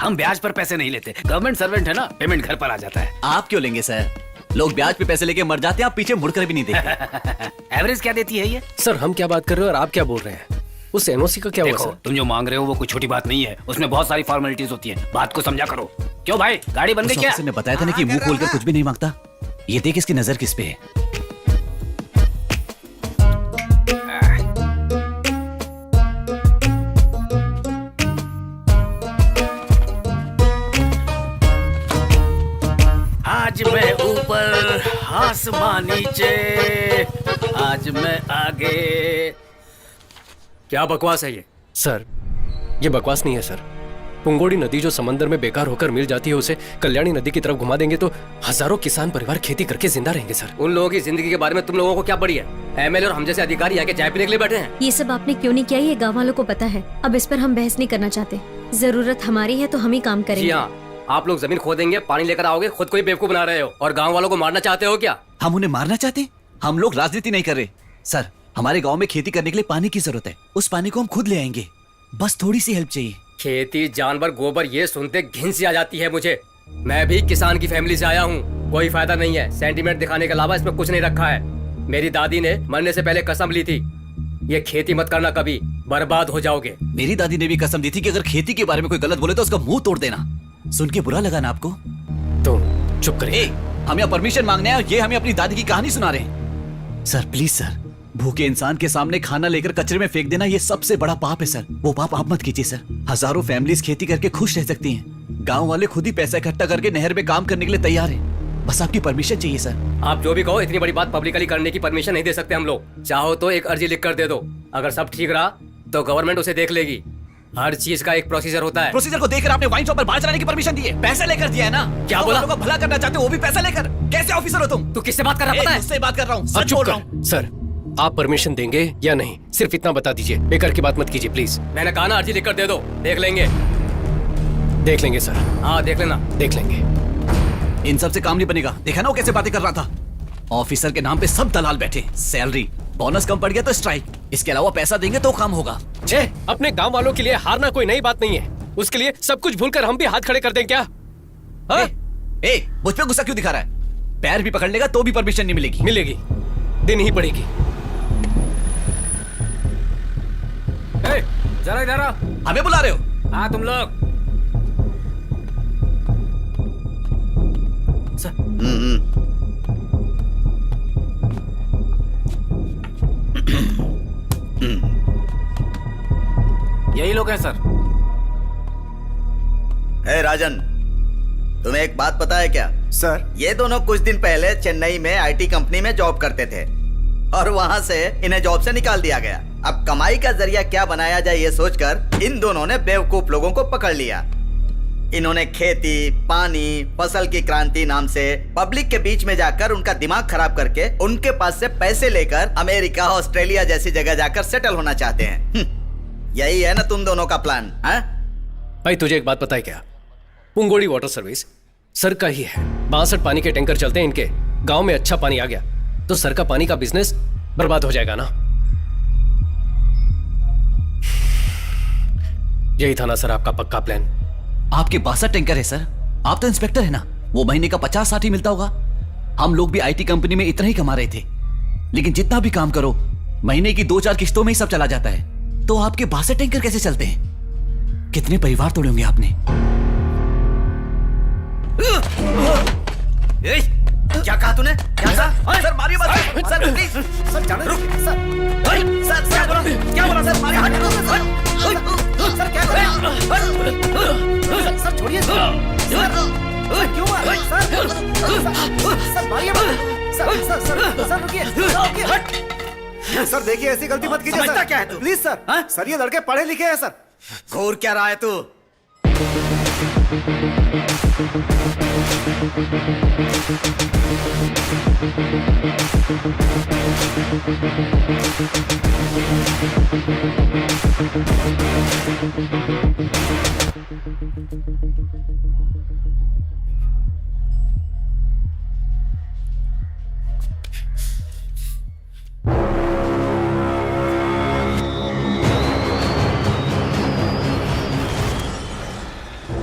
हम ब्याज पर पैसे नहीं लेते, गवर्नमेंट सर्वेंट है ना, पेमेंट घर पर आ जाता है। आप क्यों लेंगे सर? लोग ब्याज पे पैसे लेके मर जाते हैं, आप पीछे मुड़कर भी नहीं देखते। एवरेज क्या देती है ये? सर हम क्या बात कर रहे हो और आप क्या बोल रहे हैं? उस NOC का क्या हुआ देखो, सर? तुम जो मांग रहे हो वो कोई छोटी बात नहीं है, उसमें बहुत सारी फॉर्मेलिटीज होती है। बात को समझा करो। क्यों भाई, गाड़ी बन गई क्या? ने बताया था ना कि मुंह खोलकर कुछ भी नहीं मांगता। ये देख इसकी नजर किस पे है। आज मैं ऊपर आसमां नीचे, आज मैं आगे। क्या बकवास है ये? सर ये बकवास नहीं है सर। पुंगोड़ी नदी जो समंदर में बेकार होकर मिल जाती है, उसे कल्याणी नदी की तरफ घुमा देंगे तो हजारों किसान परिवार खेती करके जिंदा रहेंगे सर। उन लोगों की जिंदगी के बारे में तुम लोगों को क्या पड़ी है? एमएलए और हम जैसे अधिकारी आके चाय पीने के लिए बैठे हैं। ये सब आपने क्यों नहीं किया ये गाँव वालों को पता है। अब इस पर हम बहस नहीं करना चाहते। जरूरत हमारी है तो हम ही काम जी करेंगे। हाँ, आप लोग जमीन खोदेंगे, पानी लेकर आओगे, खुद को ही बेवकूफ बना रहे हो और गाँव वालों को मारना चाहते हो क्या? हम उन्हें मारना चाहते? हम लोग राजनीति नहीं कर रहे सर। हमारे गांव में खेती करने के लिए पानी की जरूरत है। उस पानी को हम खुद ले आएंगे, बस थोड़ी सी हेल्प चाहिए। खेती, जानवर, गोबर, ये सुनते घिन सी आ जाती है मुझे। मैं भी किसान की फैमिली से आया हूँ। कोई फायदा नहीं है, सेंटीमेंट दिखाने के अलावा इसमें कुछ नहीं रखा है। मेरी दादी ने मरने से पहले कसम ली थी, ये खेती मत करना, कभी बर्बाद हो जाओगे। मेरी दादी ने भी कसम दी थी कि अगर खेती के बारे में कोई गलत बोले तो उसका मुंह तोड़ देना। सुन के बुरा लगा ना आपको? तो चुप करिए। हम यहाँ परमिशन मांगने हैं और ये हमें अपनी दादी की कहानी सुना रहे हैं। सर प्लीज सर, भूखे इंसान के सामने खाना लेकर कचरे में फेंक देना ये सबसे बड़ा पाप है सर। वो पाप आप मत कीजिए सर। हजारों फैमिलीज खेती करके खुश रह सकती हैं। गांव वाले खुद ही पैसा इकट्ठा करके नहर में काम करने के लिए तैयार हैं। बस आपकी परमिशन चाहिए सर। आप जो भी कहो, इतनी बड़ी बात पब्लिकली करने की परमिशन नहीं दे सकते हम लोग। चाहो तो एक अर्जी लिख कर दे दो, अगर सब ठीक रहा तो गवर्नमेंट उसे देख लेगी। हर चीज का एक प्रोसीजर होता है। प्रोसीजर को देखकर आपने वाइन शॉप पर बाहर चलाने की परमिशन दी है, पैसे लेकर दिया है ना? क्या बोला? लोगों का भला करना चाहते हो, वो भी पैसा लेकर। कैसे ऑफिसर हो तुम? तू किससे बात कर रहा पता है? मुझसे बात कर रहा हूँ, अब सच चुप बोल रहा कर। हूँ। सर आप परमिशन देंगे या नहीं, सिर्फ इतना बता दीजिए। बेकार की बात मत कीजिए प्लीज। मैंने कहा ना, अर्जी लिख कर दे दो, देख लेंगे। देख लेंगे सर। हाँ देख लेना। देख लेंगे। इन सब से काम नहीं बनेगा। देखा ना वो कैसे बातें कर रहा था? ऑफिसर के नाम पे सब दलाल बैठे। सैलरी, बोनस कम पड़ गया तो स्ट्राइक, इसके अलावा पैसा देंगे तो काम होगा। छे, अपने गांव वालों के लिए हारना कोई नई बात नहीं है। उसके लिए सब कुछ भूलकर हम भी हाथ खड़े कर दें क्या? हाँ? मुझ पे गुस्सा क्यों दिखा रहा है? पैर भी पकड़ लेगा तो भी परमिशन नहीं मिलेगी। मिलेगी, देनी ही पड़ेगी। जरा इधर आओ। हमें बुला रहे हो? हाँ तुम लोग। यही लोग हैं सर। हे राजन, तुम्हें एक बात पता है क्या? सर ये दोनों कुछ दिन पहले चेन्नई में आईटी कंपनी में जॉब करते थे और वहां से इन्हें जॉब से निकाल दिया गया। अब कमाई का जरिया क्या बनाया जाए ये सोचकर इन दोनों ने बेवकूफ लोगों को पकड़ लिया। इन्होंने खेती, पानी, फसल की क्रांति नाम से पब्लिक के बीच में जाकर उनका दिमाग खराब करके उनके पास से पैसे लेकर अमेरिका, ऑस्ट्रेलिया जैसी जगह जाकर सेटल होना चाहते हैं। यही है ना तुम दोनों का प्लान? भाई तुझे एक बात पता है क्या? पुंगोड़ी वाटर सर्विस सर का ही है। 62 पानी के टैंकर चलते हैं इनके। गांव में अच्छा पानी आ गया तो सर का पानी का बिजनेस बर्बाद हो जाएगा ना। यही था ना सर आपका पक्का प्लान? आपके 62 टैंकर है सर। आप तो इंस्पेक्टर है ना, वो महीने का 50-60 ही मिलता होगा। हम लोग भी आईटी कंपनी में इतना ही कमा रहे थे, लेकिन जितना भी काम करो महीने की 2-4 किस्तों में ही सब चला जाता है। तो आपके 62 टैंकर कैसे चलते हैं? कितने परिवार तोड़े होंगे आपने? क्या कहा तूने? क्या कहा? सर मारिए मत। Sir please. सर जाने रुक। सर क्या बोला? क्या बोला सर? मारिए मत। सर क्या बोला? सर छोड़िए। सर क्यों मार? सर मारिए मत। सर रुकिए। सर देखिए, ऐसी गलती मत कीजिए समझता सर। क्या है तू? Please sir. सर ये लड़के पढ़े लिखे हैं सर। घूर क्या रहा है तू?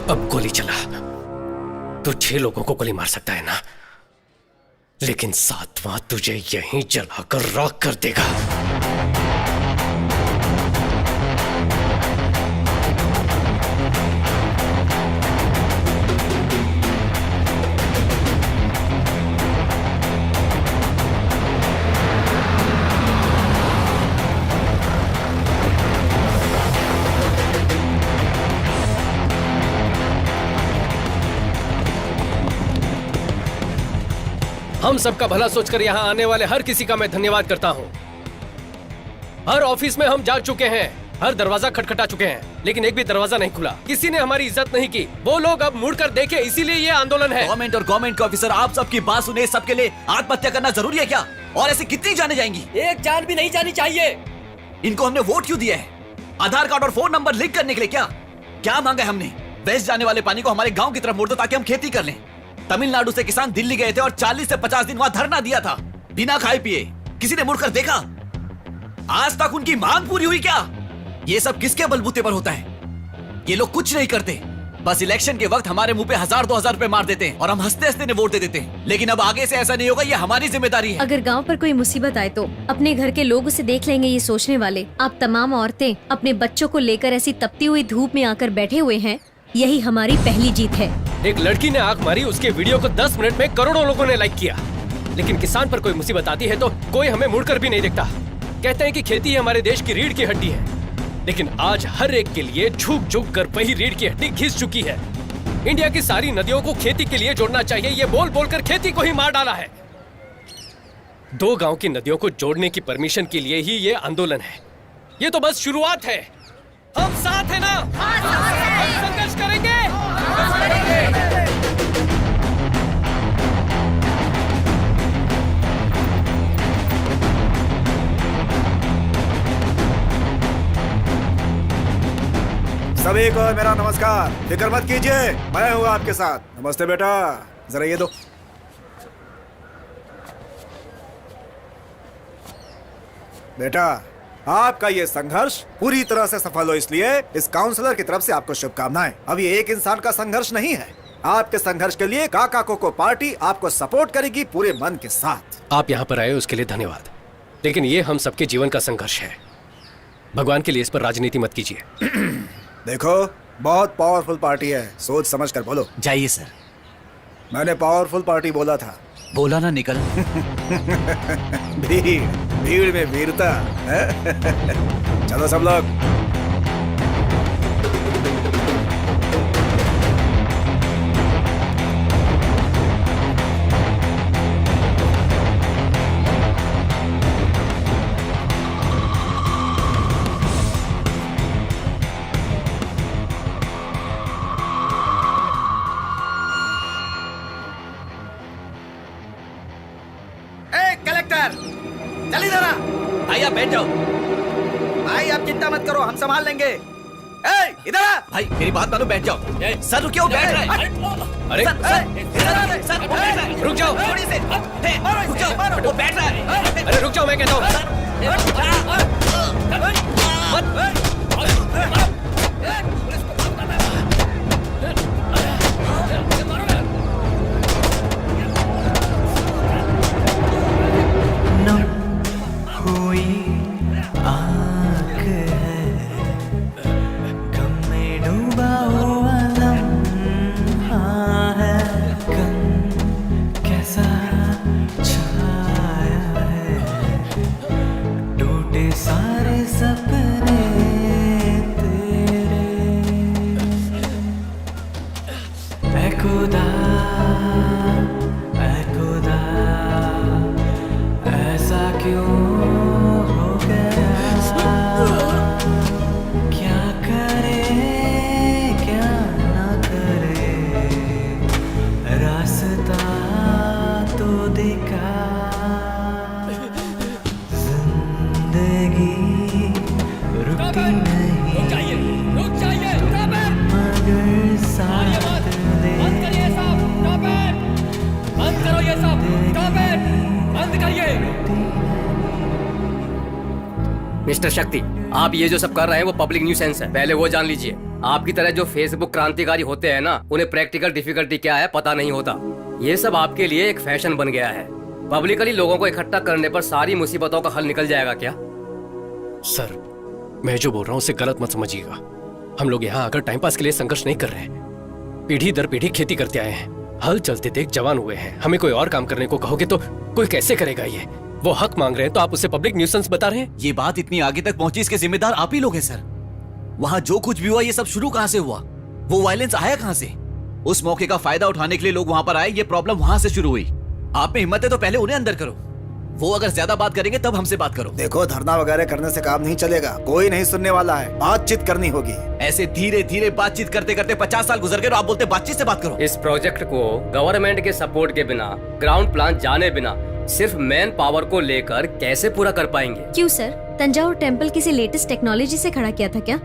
अब गोली चला तो 6 लोगों को गोली मार सकता है ना, लेकिन 7वां तुझे यहीं जलाकर राख कर देगा। हम सबका भला सोचकर यहाँ आने वाले हर किसी का मैं धन्यवाद करता हूँ। हर ऑफिस में हम जा चुके हैं, हर दरवाजा खटखटा चुके हैं, लेकिन एक भी दरवाजा नहीं खुला। किसी ने हमारी इज्जत नहीं की। वो लोग अब मुड़कर देखे, इसीलिए ये आंदोलन है। गवर्नमेंट और गवर्नमेंट के ऑफिसर आप सबकी बात सुने, सबके लिए आत्महत्या करना जरूरी है क्या? और ऐसे कितनी जाने जाएंगी? एक जान भी नहीं जानी चाहिए। इनको हमने वोट क्यों दिया है? आधार कार्ड और फोन नंबर लिंक करने के लिए क्या? क्या मांगा है हमने? वेस्ट जाने वाले पानी को हमारे गांव की तरफ मोड़ दो ताकि हम खेती कर लें। तमिलनाडु से किसान दिल्ली गए थे और 40 से 50 दिन वहां धरना दिया था, बिना खाए पिए। किसी ने मुड़कर देखा? आज तक उनकी मांग पूरी हुई क्या? ये सब किसके बलबूते पर होता है? ये लोग कुछ नहीं करते, बस इलेक्शन के वक्त हमारे मुंह पे 1000-2000 रुपए मार देते हैं और हम हंसते हंसते वोट दे देते हैं। लेकिन अब आगे से ऐसा नहीं होगा, ये हमारी जिम्मेदारी है। अगर गांव पर कोई मुसीबत आए तो अपने घर के लोग उसे देख लेंगे, ये सोचने वाले आप तमाम औरतें अपने बच्चों को लेकर ऐसी तपती हुई धूप में आकर बैठे हुए हैं, यही हमारी पहली जीत है। एक लड़की ने आंख मारी, उसके वीडियो को 10 मिनट में करोड़ों लोगों ने लाइक किया। लेकिन किसान पर कोई मुसीबत आती है तो कोई हमें मुड़कर भी नहीं देखता। कहते हैं कि खेती हमारे देश की रीढ़ की हड्डी है, लेकिन आज हर एक के लिए झुक झुक कर वही रीढ़ की हड्डी घिस चुकी है। इंडिया की सारी नदियों को खेती के लिए जोड़ना चाहिए, ये बोल बोलकर खेती को ही मार डाला है। 2 गांव की नदियों को जोड़ने की परमिशन के लिए ही ये आंदोलन है। ये तो बस शुरुआत है। हम साथ हैं ना? हम संघर्ष करेंगे। सभी को मेरा नमस्कार। फिक्र मत कीजिए, मैं हूँ आपके साथ। नमस्ते बेटा, जरा ये दो। बेटा, आपका ये संघर्ष पूरी तरह से सफल हो, इसलिए इस काउंसलर की तरफ से आपको शुभकामनाएं। अब ये एक इंसान का संघर्ष नहीं है। आपके संघर्ष के लिए काका कोको पार्टी आपको सपोर्ट करेगी पूरे मन के साथ। आप यहाँ पर आए उसके लिए धन्यवाद, लेकिन ये हम सबके जीवन का संघर्ष है। भगवान के लिए इस पर राजनीति मत कीजिए। देखो, बहुत पावरफुल पार्टी है, सोच समझ कर बोलो। जाइए सर। मैंने पावरफुल पार्टी बोला था। बोला ना निकल। भीड़, भीड़ में वीरता। चलो सब लोग। कलेक्टर, चल इधर आ। भाई आप बैठ जाओ। भाई आप चिंता मत करो, हम संभाल लेंगे। इधर आ। भाई मेरी बात मानो, बैठ जाओ। सर रुकिए, वो बैठ रहा है। अरे सर वो बैठ रहा है। रुक जाओ, थोड़ी से रुक जाओ, वो बैठ रहा है। अरे रुक जाओ, मैं कहता हूँ। मिस्टर शक्ति, आप ये जो सब कर रहे हैं वो पब्लिक न्यूसेंस है, पहले वो जान लीजिए। आपकी तरह जो फेसबुक क्रांतिकारी होते हैं ना, उन्हें प्रैक्टिकल डिफिकल्टी क्या है पता नहीं होता। ये सब आपके लिए एक फैशन बन गया है। पब्लिकली लोगों को इकट्ठा करने पर सारी मुसीबतों का हल निकल जाएगा क्या? सर, मैं जो बोल रहा हूँ उसे गलत मत समझिएगा। हम लोग यहाँ आकर टाइम पास के लिए संघर्ष नहीं कर रहे हैं। पीढ़ी दर पीढ़ी खेती करते आए हैं, हल चलते देख जवान हुए हैं। हमें कोई और काम करने को कहोगे तो कोई कैसे करेगा? ये वो हक मांग रहे हैं तो आप उसे पब्लिक न्यूसेंस बता रहे हैं। ये बात इतनी आगे तक पहुंची, इसके जिम्मेदार आप ही लोग हैं सर। वहां जो कुछ भी हुआ, ये सब शुरू कहां से हुआ? वो वायलेंस आया कहां से? उस मौके का फायदा उठाने के लिए लोग वहां पर आए, ये प्रॉब्लम वहां से शुरू हुई। आप में हिम्मत है तो पहले उन्हें अंदर करो। वो अगर ज्यादा बात करेंगे तब हमसे बात करो। देखो, धरना वगैरह करने से काम नहीं चलेगा, कोई नहीं सुनने वाला है, बातचीत करनी होगी। ऐसे धीरे धीरे बातचीत करते करते 50 साल गुजर गए और आप बोलते बातचीत से बात करो। इस प्रोजेक्ट को गवर्नमेंट के सपोर्ट के बिना, ग्राउंड प्लान जाने बिना, सिर्फ मैन पावर को लेकर कैसे पूरा कर पाएंगे? क्यों सर, तंजावुर टेम्पल किसी लेटेस्ट टेक्नोलॉजी से खड़ा किया था क्या?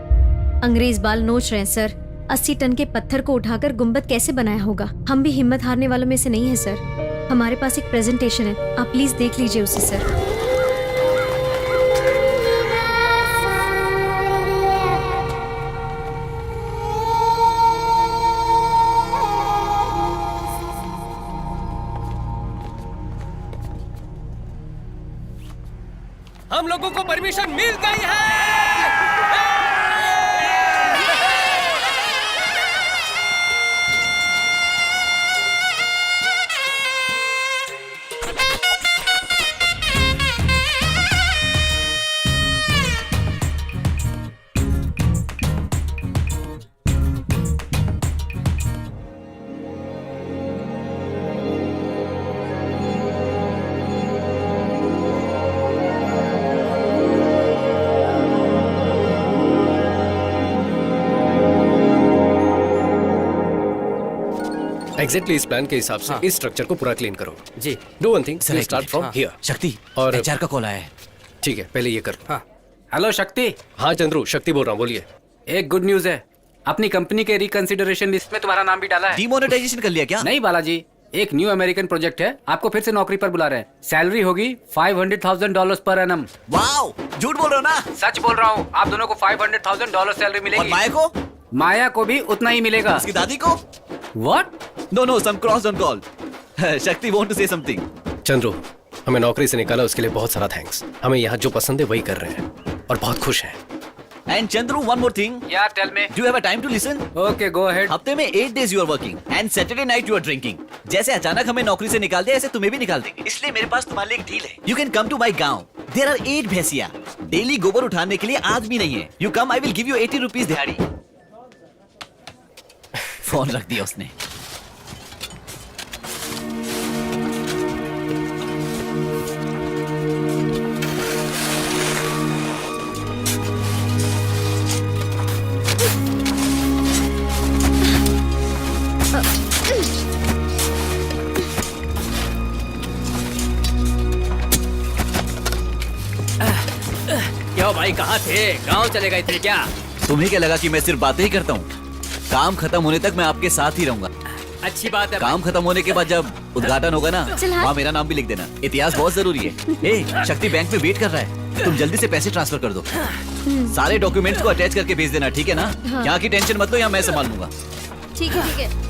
अंग्रेज बाल नोच रहे हैं सर। 80 टन के पत्थर को उठाकर गुम्बद कैसे बनाया होगा? हम भी हिम्मत हारने वालों में से नहीं है सर। हमारे पास एक प्रेजेंटेशन है, आप प्लीज देख लीजिए उसे सर। हम लोगों को परमिशन मिल गई है। एग्जैक्टली इस प्लान के हिसाब से इस स्ट्रक्चर को पूरा क्लीन करो। जी, do one thing, start from here. Shakti, और एचआर का कॉल आया है। ठीक है, पहले ये कर। हाँ, हेलो शक्ति। हाँ चंद्रू, शक्ति बोल रहा हूँ, बोलिए। एक गुड न्यूज है, अपनी कंपनी के रिकंसिडरेशन लिस्ट में तुम्हारा नाम भी डाला है। डिमोनेटाइजेशन कर लिया क्या? नहीं बालाजी, एक न्यू अमेरिकन प्रोजेक्ट है, आपको फिर से नौकरी पर बुला रहे हैं। सैलरी होगी $500,000 पर एनम। वाओ, झूठ बोल रहे हो ना? सच बोल रहा हूँ, आप दोनों को $500,000 सैलरी मिलेगी। और माया को? माया को भी उतना ही मिलेगा। उसकी दादी को? What? No, some cross don't call. शक्ति want to say something. Chandru, हमें नौकरी से निकाला उसके लिए बहुत सारा थैंक्स। हमें यहाँ जो पसंद है वही कर रहे हैं और बहुत खुश हैं। And Chandru, one more thing. Yeah, tell me. Do you have a time to listen? Okay, go ahead. हफ्ते में 8 days you are working and Saturday night you are drinking. जैसे अचानक हमें नौकरी से निकाल दिया, ऐसे तुम्हें भी निकाल देंगे। इसलिए मेरे पास तुम्हारे लिए एक डील है। You can come to my गांव. There are 8 भैंसिया। डेली गोबर उठाने के लिए आदमी नहीं है। You come, I will give you 80 rupees दिहाड़ी। फोन रख दिया उसने। क्यों भाई, कहाँ थे? गांव चले गए थे क्या? तुम्हें क्या लगा कि मैं सिर्फ बातें ही करता हूँ? काम खत्म होने तक मैं आपके साथ ही रहूंगा। अच्छी बात है। काम खत्म होने के बाद जब उद्घाटन होगा ना, वहाँ मेरा नाम भी लिख देना। इतिहास बहुत जरूरी है। ए, शक्ति बैंक में वेट कर रहा है, तुम जल्दी से पैसे ट्रांसफर कर दो। सारे डॉक्यूमेंट्स को अटैच करके भेज देना, ठीक है ना? यहाँ की टेंशन मत लो, यहाँ मैं संभाल लूंगा। ठीक है, ठीक है।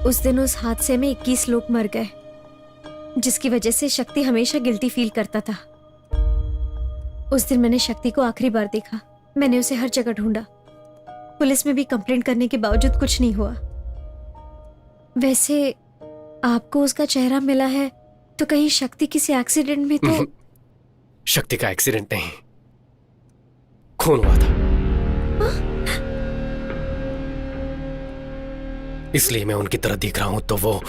उस दिन उस हादसे में 21 लोग मर गए, जिसकी वजह से शक्ति हमेशा गिल्टी फील करता था। उस दिन मैंने शक्ति को आखिरी बार देखा। मैंने उसे हर जगह ढूंढा, पुलिस में भी कंप्लेंट करने के बावजूद कुछ नहीं हुआ। वैसे आपको उसका चेहरा मिला है तो कहीं शक्ति किसी एक्सीडेंट में तो? शक्ति का एक्सीडेंट नहीं, खून हुआ था। इसलिए मैं उनकी तरह दिख रहा हूं तो वो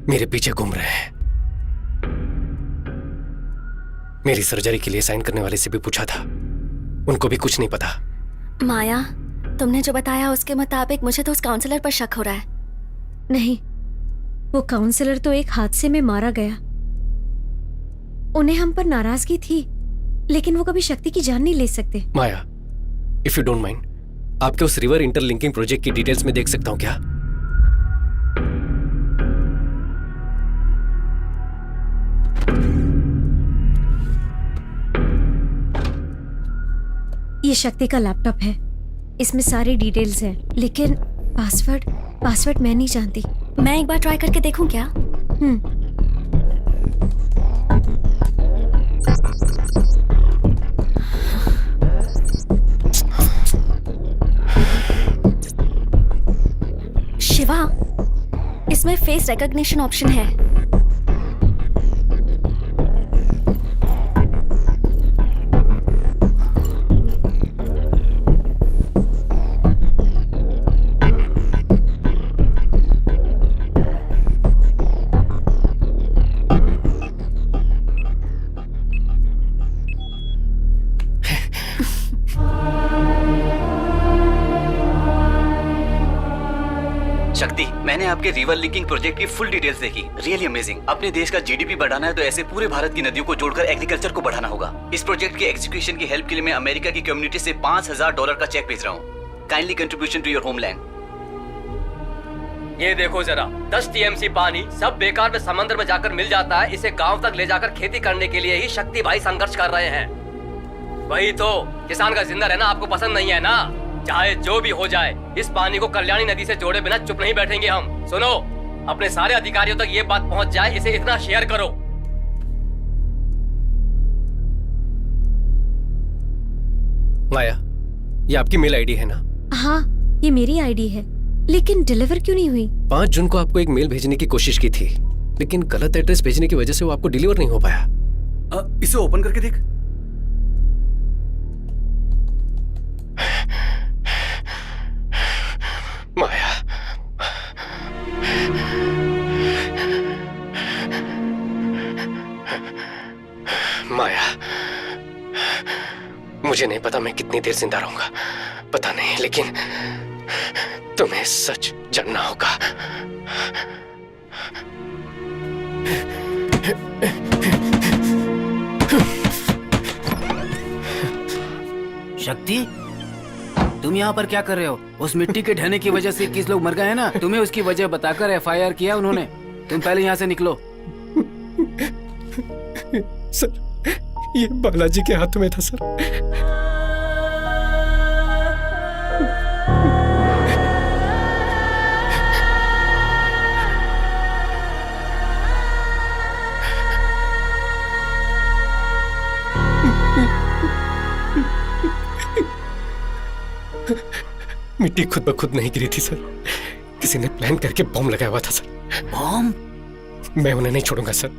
मेरे पीछे घूम रहे हैं। मेरी सर्जरी के लिए साइन करने वाले से भी पूछा था, उनको भी कुछ नहीं पता। माया, तुमने जो बताया उसके मुताबिक मुझे तो उस काउंसलर पर शक हो रहा है। नहीं, वो काउंसलर तो एक हादसे में मारा गया। उन्हें हम पर नाराजगी थी, लेकिन वो कभी शक्ति की जान नहीं ले सकते। माया, इफ यू डोंट माइंड, आपके उस रिवर इंटरलिंकिंग प्रोजेक्ट की डिटेल्स में देख सकता हूं क्या? ये शक्ति का लैपटॉप है, इसमें सारी डिटेल्स हैं, लेकिन पासवर्ड मैं नहीं जानती। मैं एक बार ट्राई करके देखूं क्या? शिवा, इसमें फेस रिकॉग्निशन ऑप्शन है। शक्ति, मैंने आपके रिवर लिंकिंग प्रोजेक्ट की फुल डिटेल्स देखी। Really amazing. अपने देश का जीडीपी बढ़ाना है तो ऐसे पूरे भारत की नदियों को जोड़कर एग्रीकल्चर को बढ़ाना होगा। इस प्रोजेक्ट के एग्जीक्यूशन की हेल्प के लिए मैं अमेरिका की कम्युनिटी से $5000 का चेक भेज रहा हूँ। Kindly contribution to your homeland. ये देखो जरा, 10 टीएमसी पानी सब बेकार में समंदर में जाकर मिल जाता है। इसे गांव तक ले जाकर खेती करने के लिए ही शक्ति भाई संघर्ष कर रहे हैं। वही तो, किसान का जिंदा रहना आपको पसंद नहीं है ना? चाहे जो भी हो जाए, इस पानी को कल्याणी नदी से जोड़े बिना चुप नहीं बैठेंगे हम। सुनो, अपने सारे अधिकारियों तक ये बात पहुंच जाए, इसे इतना शेयर करो। माया, ये आपकी मेल आईडी है ना? हाँ, ये मेरी आईडी है, लेकिन डिलीवर क्यों नहीं हुई? 5 जून को आपको एक मेल भेजने की कोशिश की थी, लेकिन गलत एड्रेस भेजने की वजह से वो आपको डिलीवर नहीं हो पाया। इसे ओपन करके देख। माया, माया, मुझे नहीं पता मैं कितनी देर जिंदा रहूंगा, पता नहीं, लेकिन तुम्हें सच जानना होगा। शक्ति, तुम यहाँ पर क्या कर रहे हो? उस मिट्टी के ढहने की वजह से 21 लोग मर गए हैं ना? तुम्हें उसकी वजह बताकर एफआईआर किया उन्होंने। तुम पहले यहाँ से निकलो। सर, ये बालाजी के हाथों में था सर। मिट्टी खुद ब खुद नहीं गिरी थी सर, किसी ने प्लान करके बॉम्ब लगाया हुआ था सर। बॉम्ब? मैं उन्हें नहीं छोड़ूंगा सर।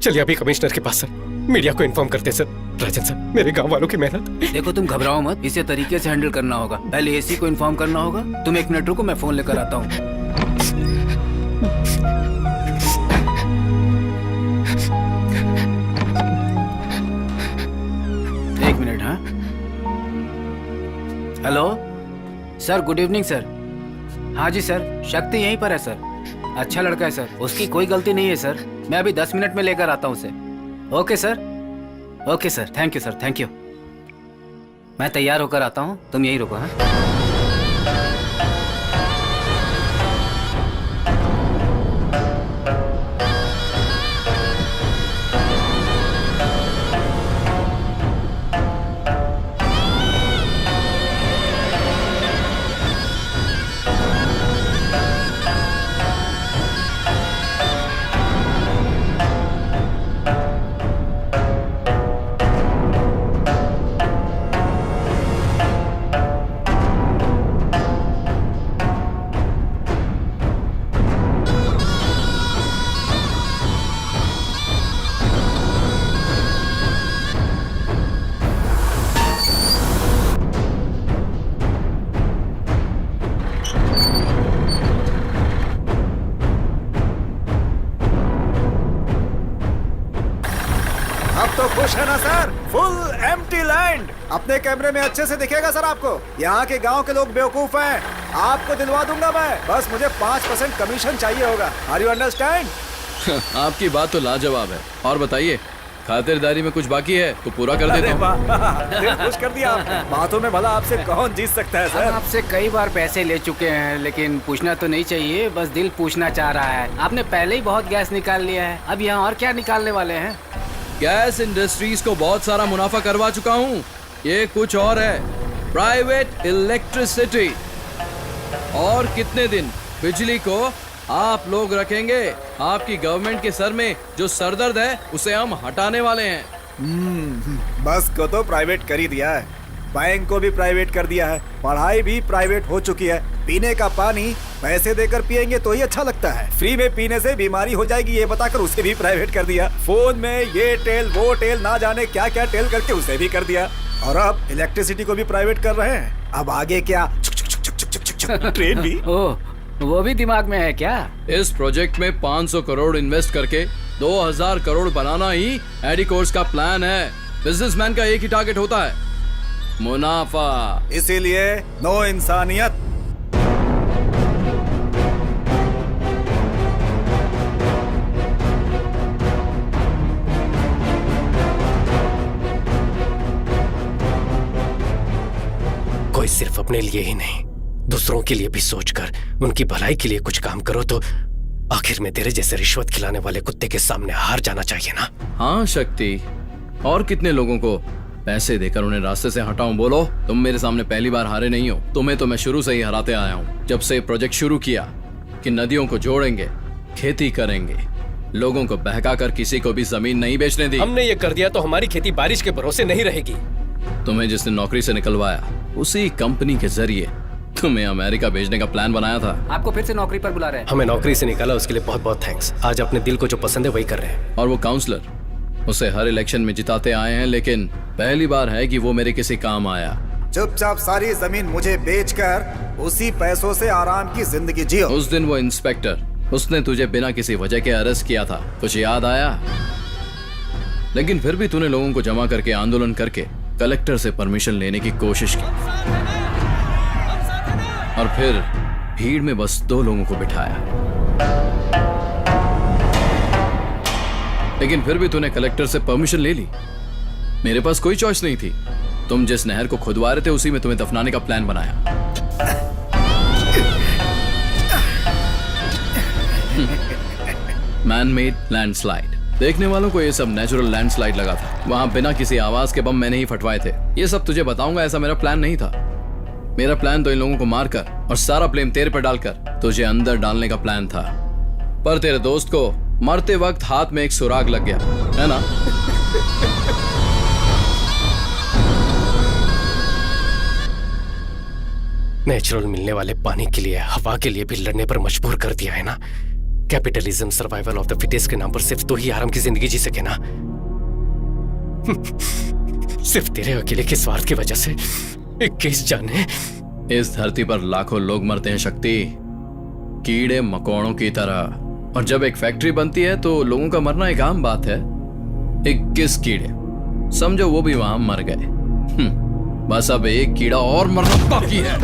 चलिए अभी कमिश्नर के पास सर, मीडिया को इन्फॉर्म करते सर। राजन सर, मेरे गांव वालों की मेहनत। देखो, तुम घबराओ मत, इसे तरीके से हैंडल करना होगा। पहले एसी को इन्फॉर्म करना होगा। तुम 1 मिनट रुको, मैं फोन लेकर आता हूँ। एक मिनट। हाँ, hello sir, good evening sir. हाँ जी सर, शक्ति यहीं पर है सर। अच्छा लड़का है सर, उसकी कोई गलती नहीं है सर। मैं अभी 10 मिनट में लेकर आता हूँ उसे। Okay sir, okay sir, thank you sir, thank you. मैं तैयार होकर आता हूँ, तुम यहीं रुको। हाँ, तो खुश है ना सर? Full empty land. अपने कैमरे में अच्छे से दिखेगा सर आपको। यहाँ के गांव के लोग बेवकूफ हैं। आपको दिलवा दूंगा मैं, बस मुझे 5% कमीशन चाहिए होगा। Are you understand? आपकी बात तो लाजवाब है। और बताइए, खातिरदारी में कुछ बाकी है तो पूरा कर देता हूँ। दिल खुश कर दिया आपने। बातों में भला आपसे कौन जीत सकता है सर? हम आपसे कई बार पैसे ले चुके हैं, लेकिन पूछना तो नहीं चाहिए, बस दिल पूछना चाह रहा है। आपने पहले ही बहुत गैस निकाल लिया है, अब यहाँ और क्या निकालने वाले हैं? गैस इंडस्ट्रीज को बहुत सारा मुनाफा करवा चुका हूँ। ये कुछ और है, प्राइवेट इलेक्ट्रिसिटी। और कितने दिन बिजली को आप लोग रखेंगे? आपकी गवर्नमेंट के सर में जो सरदर्द है उसे हम हटाने वाले हैं। बस को तो प्राइवेट कर ही दिया है, बैंक को भी प्राइवेट कर दिया है, पढ़ाई भी प्राइवेट हो चुकी है। पीने का पानी पैसे देकर पिएंगे तो ही अच्छा लगता है, फ्री में पीने से बीमारी हो जाएगी ये बताकर उसे भी प्राइवेट कर दिया। फोन में ये टेल वो टेल ना जाने क्या क्या टेल करके उसे भी कर दिया। और अब इलेक्ट्रिसिटी को भी प्राइवेट कर रहे हैं। अब आगे क्या? ट्रेन भी। ओह, वो भी दिमाग में है क्या? इस प्रोजेक्ट में 500 करोड़ इन्वेस्ट करके 2000 करोड़ बनाना ही एडी कोर्स का प्लान है। बिजनेसमैन का एक ही टारगेट होता है, मुनाफा। इसीलिए नो इंसानियत। कोई सिर्फ अपने लिए ही नहीं, दूसरों के लिए भी सोचकर उनकी भलाई के लिए कुछ काम करो तो आखिर में तेरे जैसे रिश्वत खिलाने वाले कुत्ते के सामने हार जाना चाहिए ना। हाँ शक्ति, और कितने लोगों को पैसे देकर उन्हें रास्ते से हटाऊं? बोलो, तुम मेरे सामने पहली बार हारे नहीं हो। तुम्हें तो मैं शुरू से ही हराते आया हूँ। जब से प्रोजेक्ट शुरू किया कि नदियों को जोड़ेंगे, खेती करेंगे, लोगों को बहकाकर किसी को भी जमीन नहीं बेचने दी। हमने ये कर दिया तो हमारी खेती बारिश के भरोसे नहीं रहेगी। तुम्हें जिसने नौकरी से निकलवाया उसी कंपनी के जरिए तुम्हें अमेरिका भेजने का प्लान बनाया था। आपको फिर से नौकरी पर बुला रहे हैं। हमें नौकरी से निकाला, उसके लिए बहुत बहुत थैंक्स। आज अपने दिल को जो पसंद है वही कर रहे हैं। और वो काउंसलर, उसे हर इलेक्शन में जिताते आए हैं, लेकिन पहली बार है कि वो मेरे किसी काम आया। चुपचाप सारी जमीन मुझे बेचकर उसी पैसों से आराम की जिंदगी जियो। उस दिन वो इंस्पेक्टर, उसने तुझे बिना किसी वजह के अरेस्ट किया था, कुछ याद आया? लेकिन फिर भी तूने लोगों को जमा करके आंदोलन करके कलेक्टर से परमिशन लेने की कोशिश की, और फिर भीड़ में बस 2 लोगों को बिठाया। लेकिन फिर भी तूने कलेक्टर से परमिशन ले ली। मेरे पास कोई चॉइस नहीं थी। तुम जिस नहर को खुदवा रहे थे उसी में तुम्हें दफनाने का प्लान बनाया। Man made landslide. देखने वालों को ये सब नेचुरल लैंडस्लाइड लगा था। वहां बिना किसी आवाज के बम मैंने ही फटवाए थे। ये सब तुझे बताऊंगा, ऐसा मेरा प्लान नहीं था। मेरा प्लान तो इन लोगों को मारकर और सारा ब्लेम तेरे पर डालकर तुझे अंदर डालने का प्लान था। पर तेरे दोस्त को मरते वक्त हाथ में एक सुराग लग गया, है ना? नेचुरल मिलने वाले पानी के लिए, हवा के लिए भी लड़ने पर मजबूर कर दिया है ना। Capitalism, survival of the fittest के नाम पर सिर्फ तो ही आराम की जिंदगी जी सके ना। सिर्फ तेरे अकेले के स्वार्थ की वजह से 21 जाने। इस धरती पर लाखों लोग मरते हैं शक्ति, कीड़े मकोड़ों की तरह। और जब एक फैक्ट्री बनती है तो लोगों का मरना एक आम बात है। 21 कीड़े, समझो वो भी वहां मर गए। बस अब एक कीड़ा और मरना बाकी है।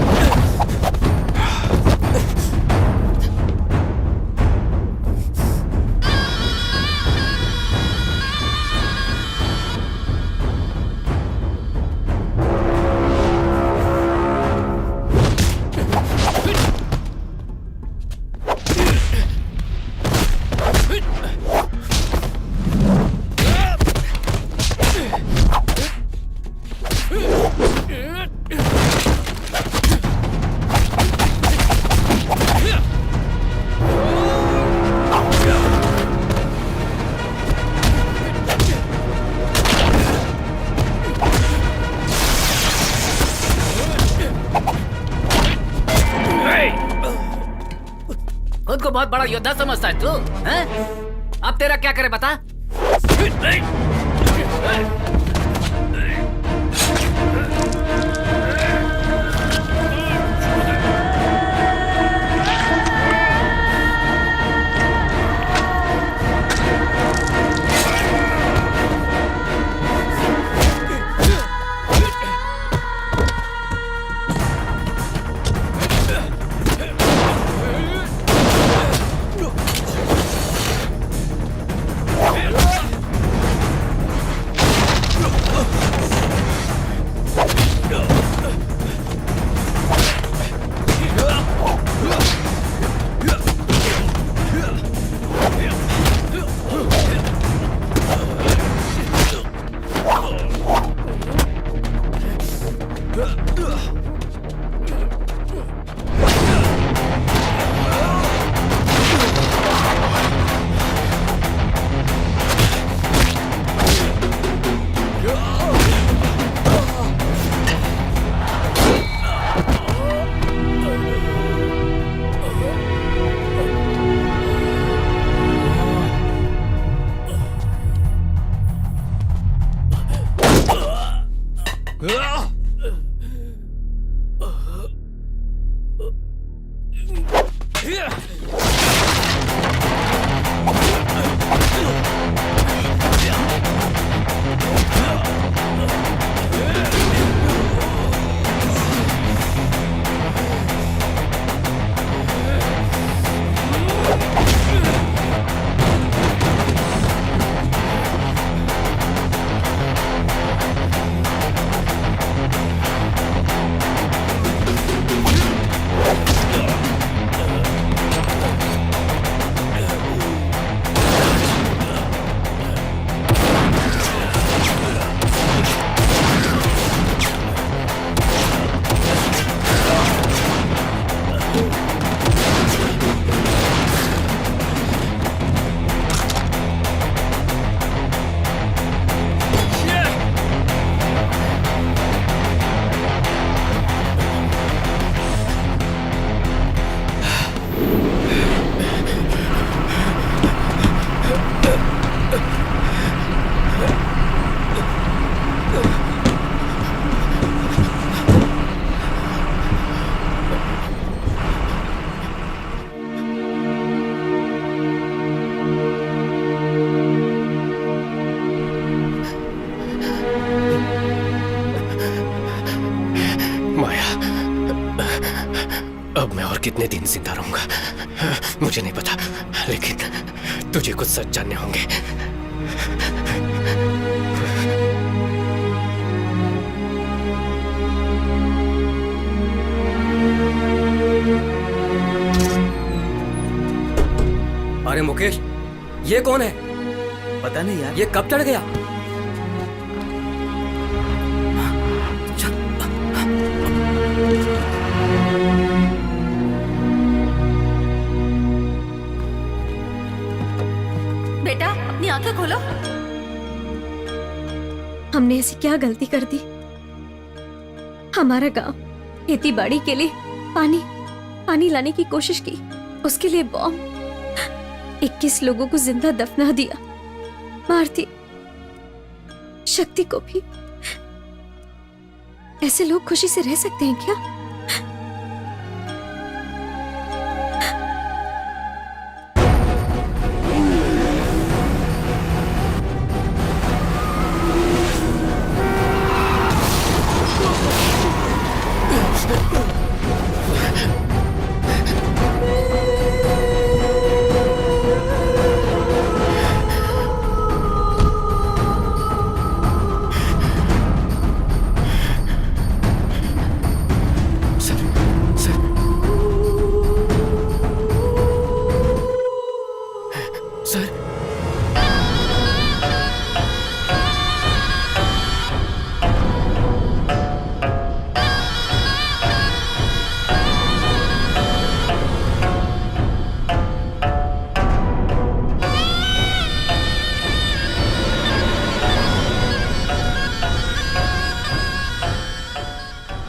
खुद को बहुत बड़ा योद्धा समझता है तू, हैं? अब तेरा क्या करे बता? कितने दिन जिंदा रहूंगा मुझे नहीं पता, लेकिन तुझे कुछ सच जानने होंगे। अरे मुकेश, ये कौन है? पता नहीं यार। ये कब चढ़ गया? बेटा अपनी आंखें खोलो। हमने ऐसी क्या गलती कर दी? हमारा गांव खेती बाड़ी के लिए पानी लाने की कोशिश की, उसके लिए बॉम्ब, 21 लोगों को जिंदा दफना दिया, मार दी। शक्ति को भी। ऐसे लोग खुशी से रह सकते हैं क्या?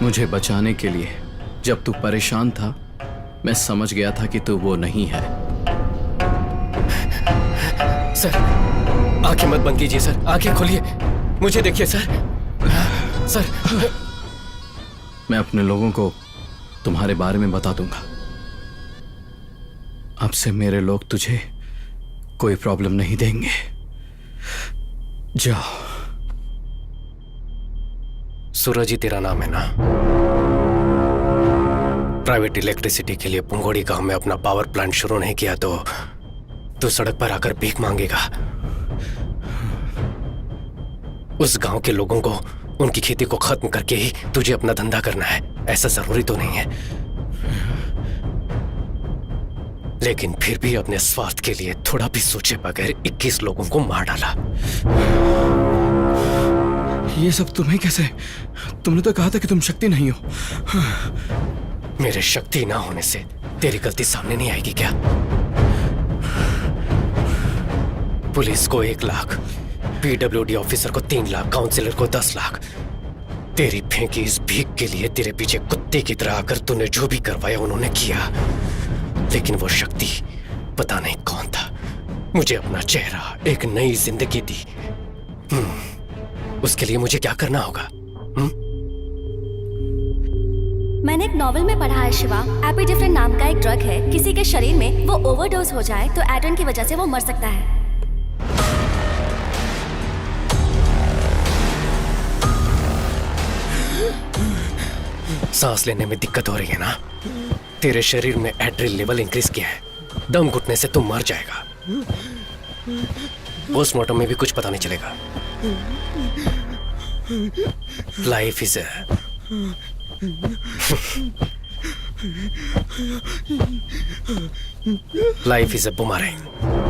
मुझे बचाने के लिए जब तू परेशान था, मैं समझ गया था कि तू वो नहीं है। सर, आंखें मत बंद कीजिए सर, आंखें खोलिए, मुझे देखिए सर। सर, मैं अपने लोगों को तुम्हारे बारे में बता दूंगा। अब से मेरे लोग तुझे कोई प्रॉब्लम नहीं देंगे। जाओ। सूरज ही तेरा नाम है ना? प्राइवेट इलेक्ट्रिसिटी के लिए पुंगोड़ी गांव में अपना पावर प्लांट शुरू नहीं किया तो तू सड़क पर आकर भीख मांगेगा। उस गांव के लोगों को उनकी खेती को खत्म करके ही तुझे अपना धंधा करना है, ऐसा जरूरी तो नहीं है। लेकिन फिर भी अपने स्वार्थ के लिए थोड़ा भी सोचे बगैर 21 लोगों को मार डाला। ये सब तुम्हें कैसे? तुमने तो कहा था कि तुम शक्ति नहीं हो। मेरे शक्ति ना होने से तेरी गलती सामने नहीं आएगी क्या? पुलिस को 1 लाख, पीडब्ल्यूडी ऑफिसर को 3 लाख, काउंसिलर को 10 लाख। तेरी फेंकी इस भीख के लिए तेरे पीछे कुत्ते की तरह आकर तूने जो भी करवाया उन्होंने किया। लेकिन वो शक्ति पता नहीं कौन था, मुझे अपना चेहरा, एक नई जिंदगी दी। उसके लिए मुझे क्या करना होगा? मैंने एक नॉवेल में पढ़ा है शिवा, एपिडेफ्रिन नाम का एक ड्रग है, किसी के शरीर में वो ओवरडोज हो जाए तो एड्रेन की वजह से वो मर सकता है। सांस लेने में दिक्कत हो रही है ना? तेरे शरीर में एड्रेनलिन लेवल इंक्रीज किया है, दम घुटने से तुम मर जाएगा। पोस्टमार्टम में भी कुछ पता नहीं चलेगा। Life is life is a boomerang.